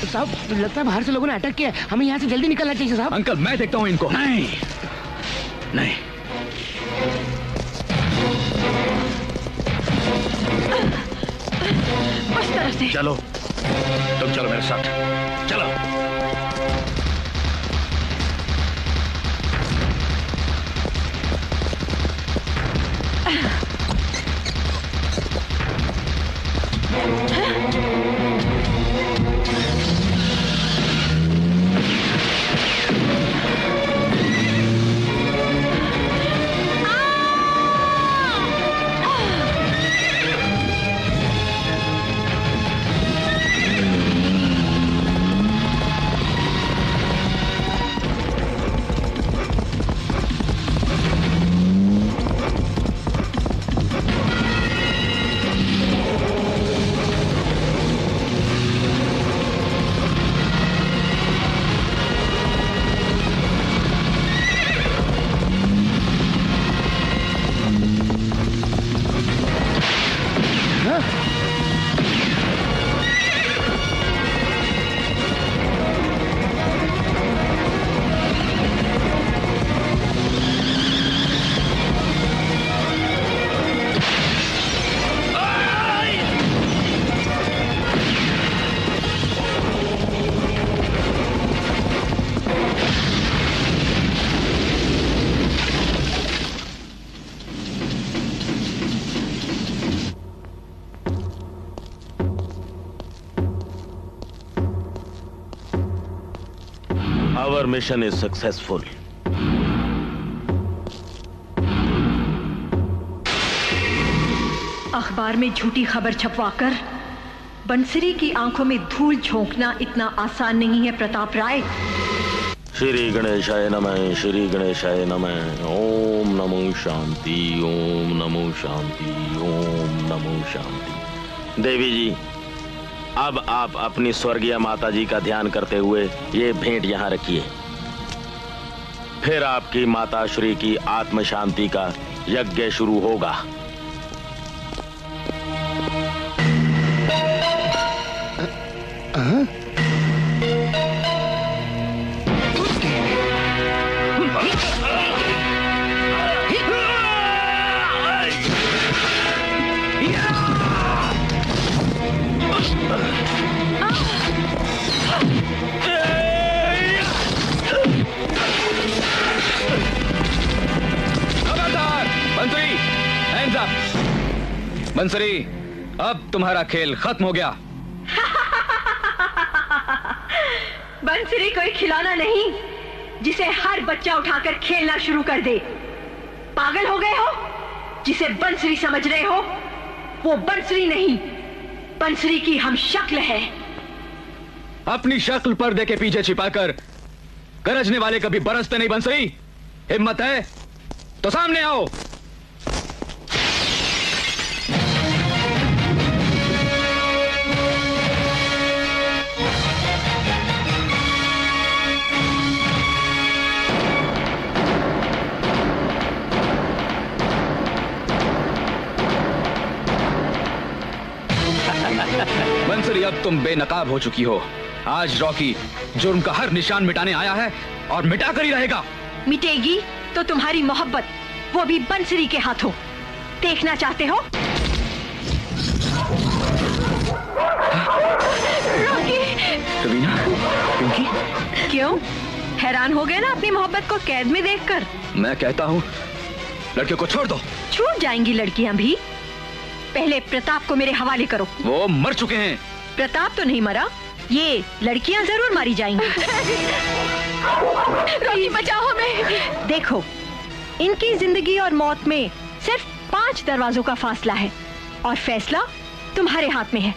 S2: साहब लगता है बाहर से लोगों ने अटैक किया है, हमें यहाँ से जल्दी निकलना चाहिए साहब।
S10: अंकल मैं देखता हूँ इनको।
S5: नहीं नहीं,
S11: उस तरफ से
S5: चलो, तुम चलो मेरे साथ, चलो।
S13: Our mission is successful.
S15: अखबार में झूठी खबर छपवाकर बंसरी की आंखों में धूल झोंकना इतना आसान नहीं है प्रताप राय।
S13: श्री गणेशाय नमः, श्री गणेशाय नमः। ओम नमो शांति, ओम नमो शांति, ओम नमो शांति। देवी जी, अब आप अपनी स्वर्गीय माता जी का ध्यान करते हुए ये भेंट यहाँ रखिए, फिर आपकी माता श्री की आत्म शांति का यज्ञ शुरू होगा।
S2: Yeah!
S10: खबरदार! बंसरी, हैंड्स अप! बंसरी, अब तुम्हारा खेल खत्म हो गया।
S15: बंसरी कोई खिलौना नहीं जिसे हर बच्चा उठाकर खेलना शुरू कर दे। पागल हो गए हो? जिसे बंसरी समझ रहे हो वो बंसरी नहीं, बंसरी की हम शक्ल है।
S10: अपनी शक्ल पर्दे के पीछे छिपाकर गरजने वाले कभी बरसते नहीं। बंसरी, हिम्मत है तो सामने आओ। बंसरी, अब तुम बेनकाब हो चुकी हो। आज रॉकी जुर्म का हर निशान मिटाने आया है और मिटा कर ही रहेगा।
S15: मिटेगी तो तुम्हारी मोहब्बत, वो भी बंसरी के हाथों। देखना चाहते हो? रॉकी!
S10: रवीना, पिंकी,
S15: क्यों हैरान हो गए ना अपनी मोहब्बत को कैद में देखकर?
S10: मैं कहता हूँ लड़कियों को छोड़ दो।
S15: छूट जाएंगी लड़कियां भी। पहले प्रताप को मेरे हवाले करो।
S10: वो मर चुके हैं।
S15: प्रताप तो नहीं मरा, ये लड़कियां जरूर मारी जाएंगी।
S11: रॉकी, बचाओ हमें।
S15: देखो, इनकी जिंदगी और मौत में सिर्फ 5 दरवाजों का फासला है और फैसला तुम्हारे हाथ में है।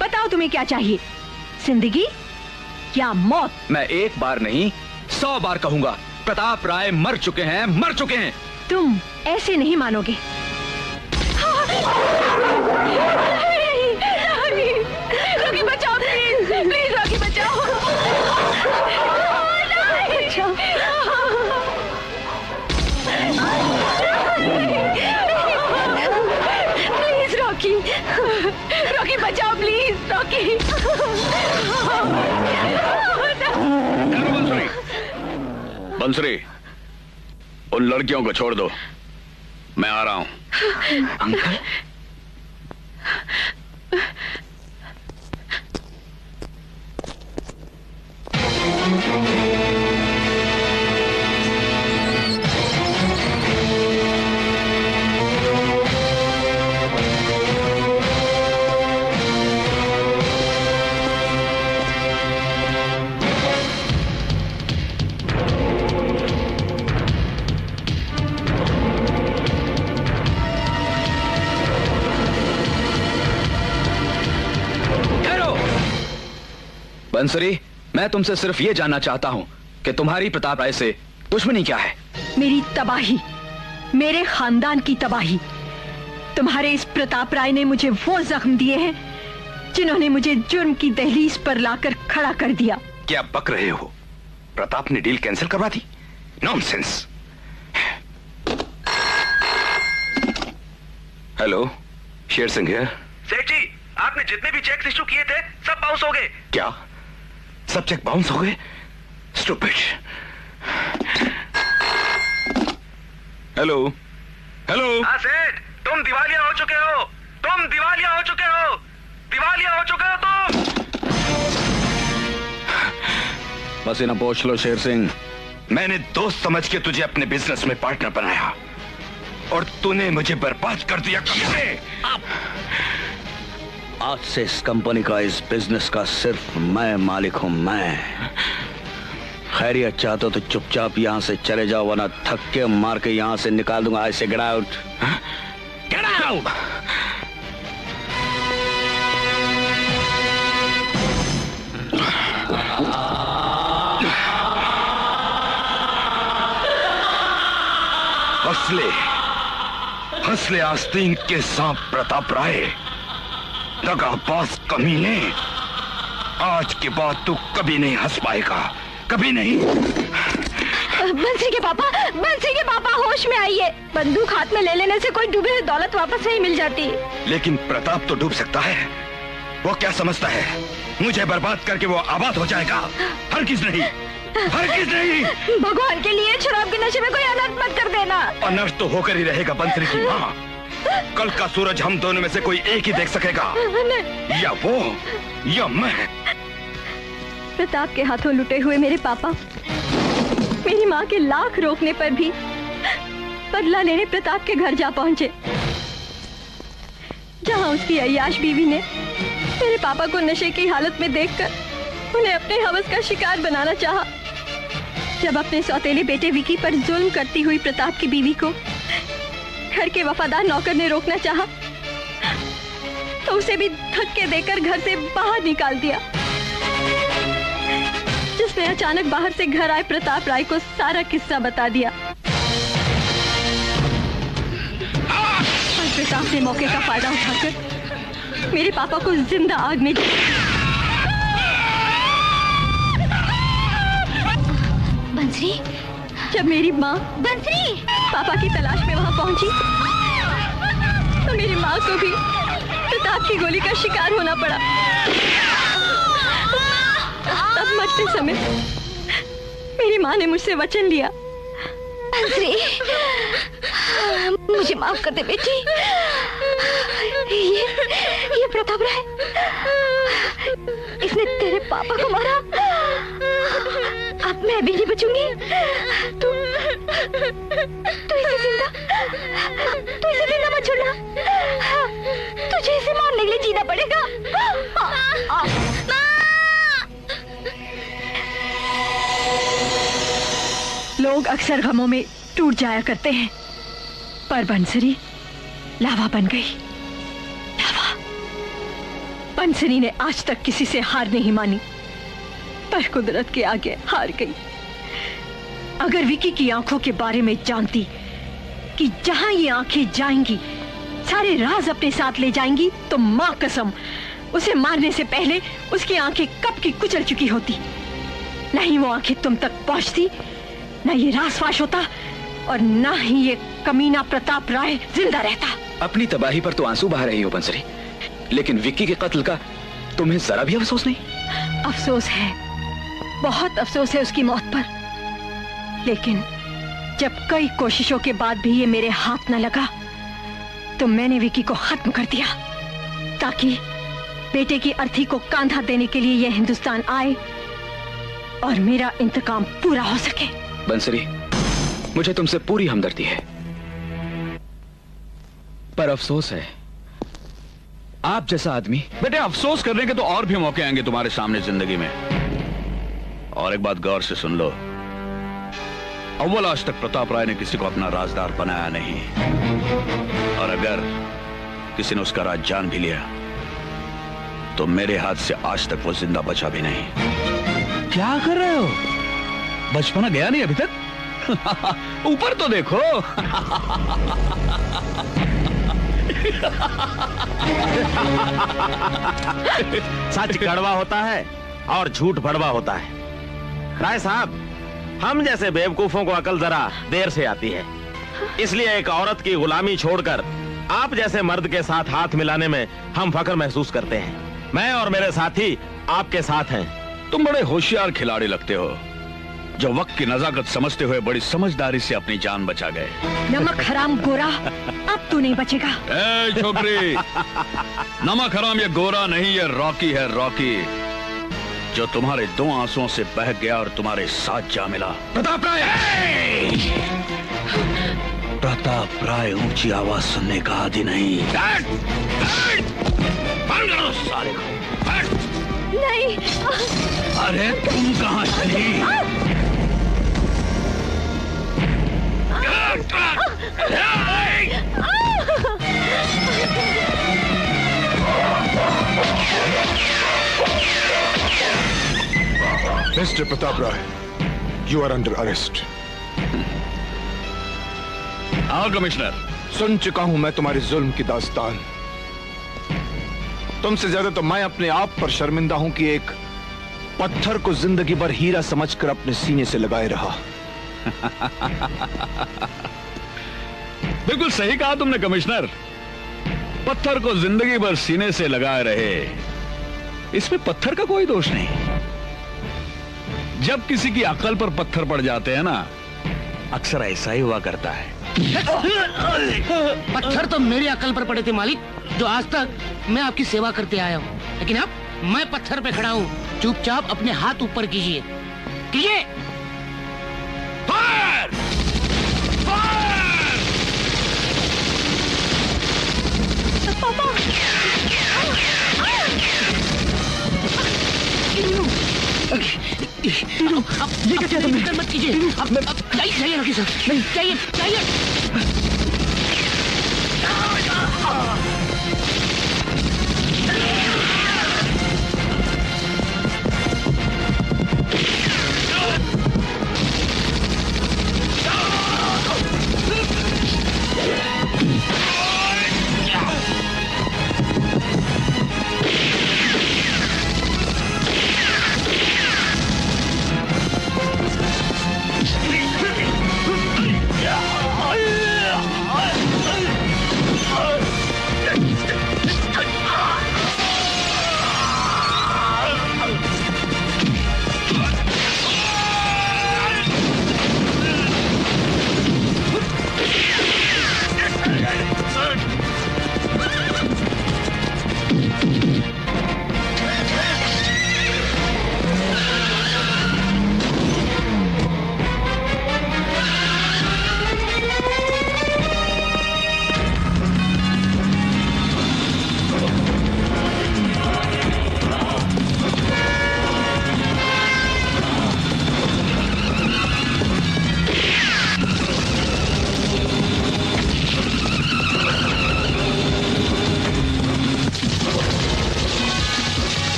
S15: बताओ तुम्हें क्या चाहिए, जिंदगी या मौत?
S10: मैं एक बार नहीं 100 बार कहूंगा, प्रताप राय मर चुके हैं, मर चुके हैं।
S15: तुम ऐसे नहीं मानोगे।
S11: रॉकी बचाओ, प्लीज प्लीज रॉकी बचाओ।
S15: प्लीज रॉकी,
S11: रॉकी बचाओ प्लीज, रॉकी।
S5: बंसरी, उन लड़कियों को छोड़ दो, मैं आ रहा हूं।
S10: अंकल, बंसरी, मैं तुमसे सिर्फ ये जानना चाहता हूँ कि तुम्हारी प्रताप राय से दुश्मनी क्या है?
S15: मेरी तबाही, मेरे खानदान की तबाही। तुम्हारे इस प्रताप राय ने मुझे वो जख्म दिए हैं जिन्होंने मुझे जुर्म की दहलीज पर लाकर खड़ा कर दिया।
S12: क्या बक रहे हो? प्रताप ने डील कैंसिल करवा दी? नॉनसेंस। हेलो, शेर सिंह है।
S13: सेठ जी, आपने जितने भी चेक इशू किए थे सब बाउंस हो गए।
S12: क्या सब चेक बाउंस हो गए? स्टूपिड। Hello hello.
S13: हाँ सेठ, तुम दिवालिया हो चुके हो, तुम दिवालिया हो चुके हो, दिवालिया हो चुके हो तुम।
S5: बस इन्हें पूछ लो शेर सिंह।
S12: मैंने दोस्त समझ के तुझे अपने बिजनेस में पार्टनर बनाया और तूने मुझे बर्बाद कर दिया।
S5: आज से इस कंपनी का, इस बिजनेस का सिर्फ मैं मालिक हूं, मैं। खैरियत चाहते हो तो चुपचाप यहां से चले जाओ, वरना थक्के मार के यहां से निकाल दूंगा। ऐसे गेट आउट, गेट आउट।
S12: हंसले आस्तीन के सांप प्रताप राय, दगाबाज कमीने, आज के बाद तू कभी नहीं हंस पाएगा, कभी नहीं।
S11: बंसी के पापा होश में आइए। बंदूक हाथ में ले लेने से कोई डूबी हुई दौलत वापस नहीं मिल जाती।
S12: लेकिन प्रताप तो डूब सकता है। वो क्या समझता है, मुझे बर्बाद करके वो आबाद हो जाएगा? हरगिज़ नहीं, हरगिज़ नहीं।
S11: भगवान के लिए शराब के नशे में कोई अनर्थ मत कर देना।
S12: अनर्थ तो होकर ही रहेगा बंसरी की माँ। कल का सूरज हम दोनों में से कोई एक ही देख सकेगा, या वो या मैं?
S11: प्रताप के हाथों लुटे हुए मेरे पापा मेरी माँ के लाख रोकने पर भी बदला लेने प्रताप के घर जा पहुंचे, जहां उसकी अय्याश बीवी ने मेरे पापा को नशे की हालत में देखकर उन्हें अपने हवस का शिकार बनाना चाहा। जब अपने सौतेले बेटे विकी पर जुल्म करती हुई प्रताप की बीवी को घर के वफादार नौकर ने रोकना चाहा, तो उसे भी धक्के देकर घर से बाहर निकाल दिया, जिसने अचानक बाहर से घर आए प्रताप राय को सारा किस्सा बता दिया। और प्रताप ने मौके का फायदा उठाकर मेरे पापा को जिंदा आग में
S4: बंसरी,
S11: जब मेरी माँ
S4: बंसरी
S11: पापा की तलाश में वहां पहुंची, तो मेरी माँ को भी प्रताप की गोली का शिकार होना पड़ा। तब मरते समय मेरी माँ ने मुझसे वचन लिया,
S4: बंसरी मुझे माफ कर दे बेटी। ये प्रताप राय, इसने तेरे पापा को मारा। अब मैं भी नहीं बचूंगी। तू इसे जिंदा मत छोड़ना। तुझे इसे मारने के लिए जीना पड़ेगा।
S15: लोग अक्सर गमों में टूट जाया करते हैं, पर बंसरी लावा बन गई। लावा। बंसरी ने आज तक किसी से हार नहीं मानी, पर कुदरत के आगे हार गई। अगर विकी की आंखों के बारे में जानती कि जहां ये आंखें जाएंगी सारे राज अपने साथ ले जाएंगी, तो मां कसम उसे मारने से पहले उसकी आंखें कब की कुचल चुकी होती। नहीं वो आंखें तुम तक पहुंचती, न ये राज फाश होता, और न ही ये कमीना प्रताप राय जिंदा रहता।
S10: अपनी तबाही पर तो आंसू बहा रही हो बंसरी, लेकिन विक्की के कत्ल का तुम्हें जरा भी अफसोस नहीं?
S15: अफसोस है, बहुत अफसोस है उसकी मौत पर, लेकिन जब कई कोशिशों के बाद भी ये मेरे हाथ न लगा, तो मैंने विकी को खत्म कर दिया, ताकि बेटे की अर्थी को कांधा देने के लिए यह हिंदुस्तान आए और मेरा इंतकाम पूरा हो सके।
S10: बंसरी, मुझे तुमसे पूरी हमदर्दी है, पर अफसोस है आप जैसा आदमी।
S5: बेटे, अफसोस करने के तो और भी मौके आएंगे तुम्हारे सामने जिंदगी में। और एक बात गौर से सुन लो, अव्वल आज तक प्रताप राय ने किसी को अपना राजदार बनाया नहीं, और अगर किसी ने उसका राज जान भी लिया तो मेरे हाथ से आज तक वो जिंदा बचा भी नहीं।
S1: क्या कर रहे हो? बचपना गया नहीं अभी तक? ऊपर तो देखो।
S13: सच कड़वा होता है और झूठ भड़वा होता है। राय साहब, हम जैसे बेवकूफों को अकल जरा देर से आती है, इसलिए एक औरत की गुलामी छोड़कर आप जैसे मर्द के साथ हाथ मिलाने में हम फख्र महसूस करते हैं। मैं और मेरे साथी आपके साथ हैं।
S5: तुम बड़े होशियार खिलाड़ी लगते हो, जो वक्त की नजाकत समझते हुए बड़ी समझदारी से अपनी जान बचा गए।
S15: नमक हराम गोरा, अब तू नहीं बचेगा।
S5: ए छोकरी, नमक हराम ये गोरा नहीं, ये रॉकी है, रॉकी, जो तुम्हारे दो आंसुओं से बह गया और तुम्हारे साथ जा मिला।
S12: प्रताप राय!
S5: प्रताप राय ऊंची आवाज सुनने का आदि नहीं।
S12: सारे को
S11: नहीं।
S12: अरे तुम कहां चली?
S16: Mister Pratap Rai, you are under arrest.
S5: हाँ कमिश्नर।
S3: सुन चुका हूं मैं तुम्हारी जुल्म की दास्तान। तुमसे ज्यादा तो मैं अपने आप पर शर्मिंदा हूं कि एक पत्थर को जिंदगी भर हीरा समझकर अपने सीने से लगाए रहा।
S5: बिल्कुल सही कहा तुमने कमिश्नर, पत्थर को जिंदगी भर सीने से लगाए रहे, इसमें पत्थर का कोई दोष नहीं। जब किसी की अकल पर पत्थर पड़ जाते हैं ना, अक्सर ऐसा ही हुआ करता है।
S2: पत्थर तो मेरी अकल पर पड़े थे मालिक, जो आज तक मैं आपकी सेवा करते आया हूँ, लेकिन अब मैं पत्थर पे खड़ा हूँ, चुपचाप अपने हाथ ऊपर कीजिए, कीजिए।
S12: फायर!
S11: पापा!
S2: ये क्या किया तुमने? मत कीजिए। अब चाहिए रखिए सर। नहीं चाहिए, चाहिए।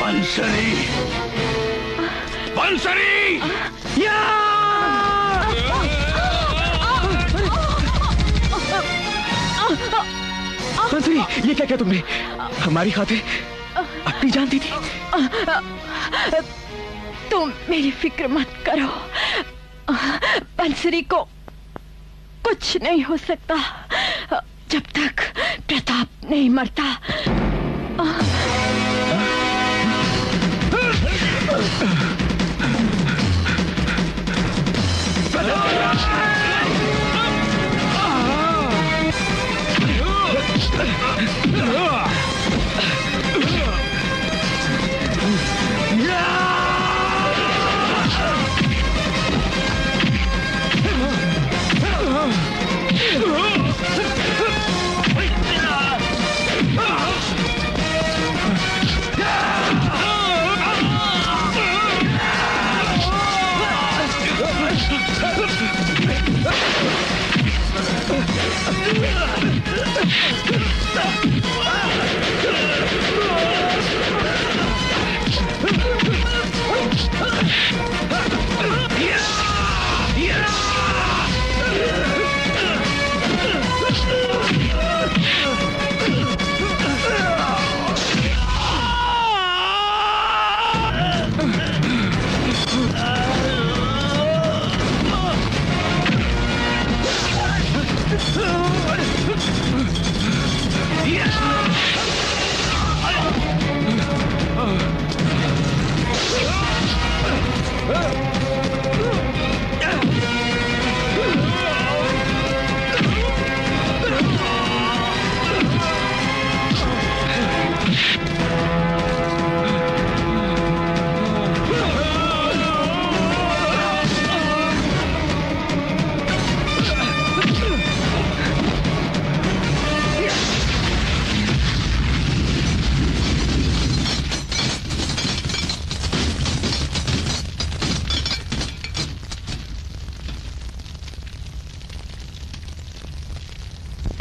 S12: बंसरी! बंसरी!
S1: बंसरी, ये क्या किया तुमने? हमारी खातिर अपनी जान दी थी।
S11: तुम मेरी फिक्र मत करो, बंसरी को कुछ नहीं हो सकता जब तक प्रताप नहीं मरता।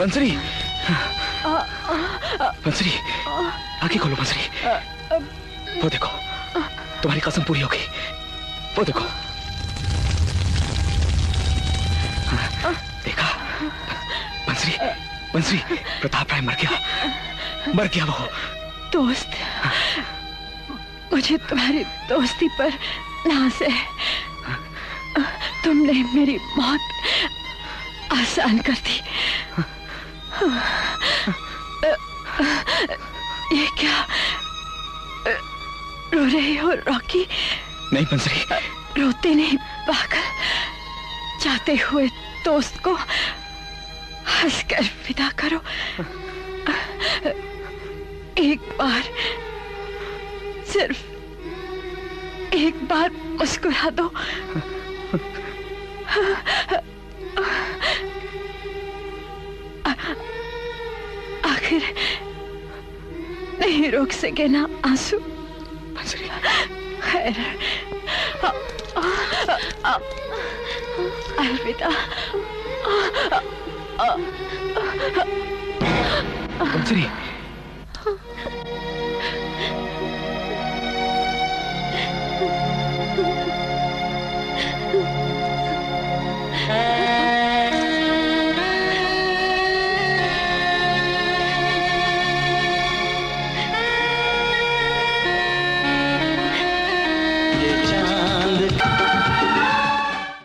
S10: बंसरी, बंसरी, आंखें खोलो बंसरी। वो देखो, तुम्हारी कसम पूरी हो गई। वो देखो, देखा? बंसरी, बंसरी, प्रताप राय मर गया वो।
S11: दोस्त, मुझे तुम्हारी दोस्ती पर नाज है। तुमने मेरी मौत आसान कर दी। ये क्या रो रही हो रॉकी?
S10: नहीं बंसरी,
S11: रोते नहीं पागल। जाते हुए दोस्त को हंसकर विदा करो। एक बार, सिर्फ एक बार मुस्कुरा दो। आखिर नहीं रोक सके ना आंसू। खैर, अलविदा।
S10: बंसरी,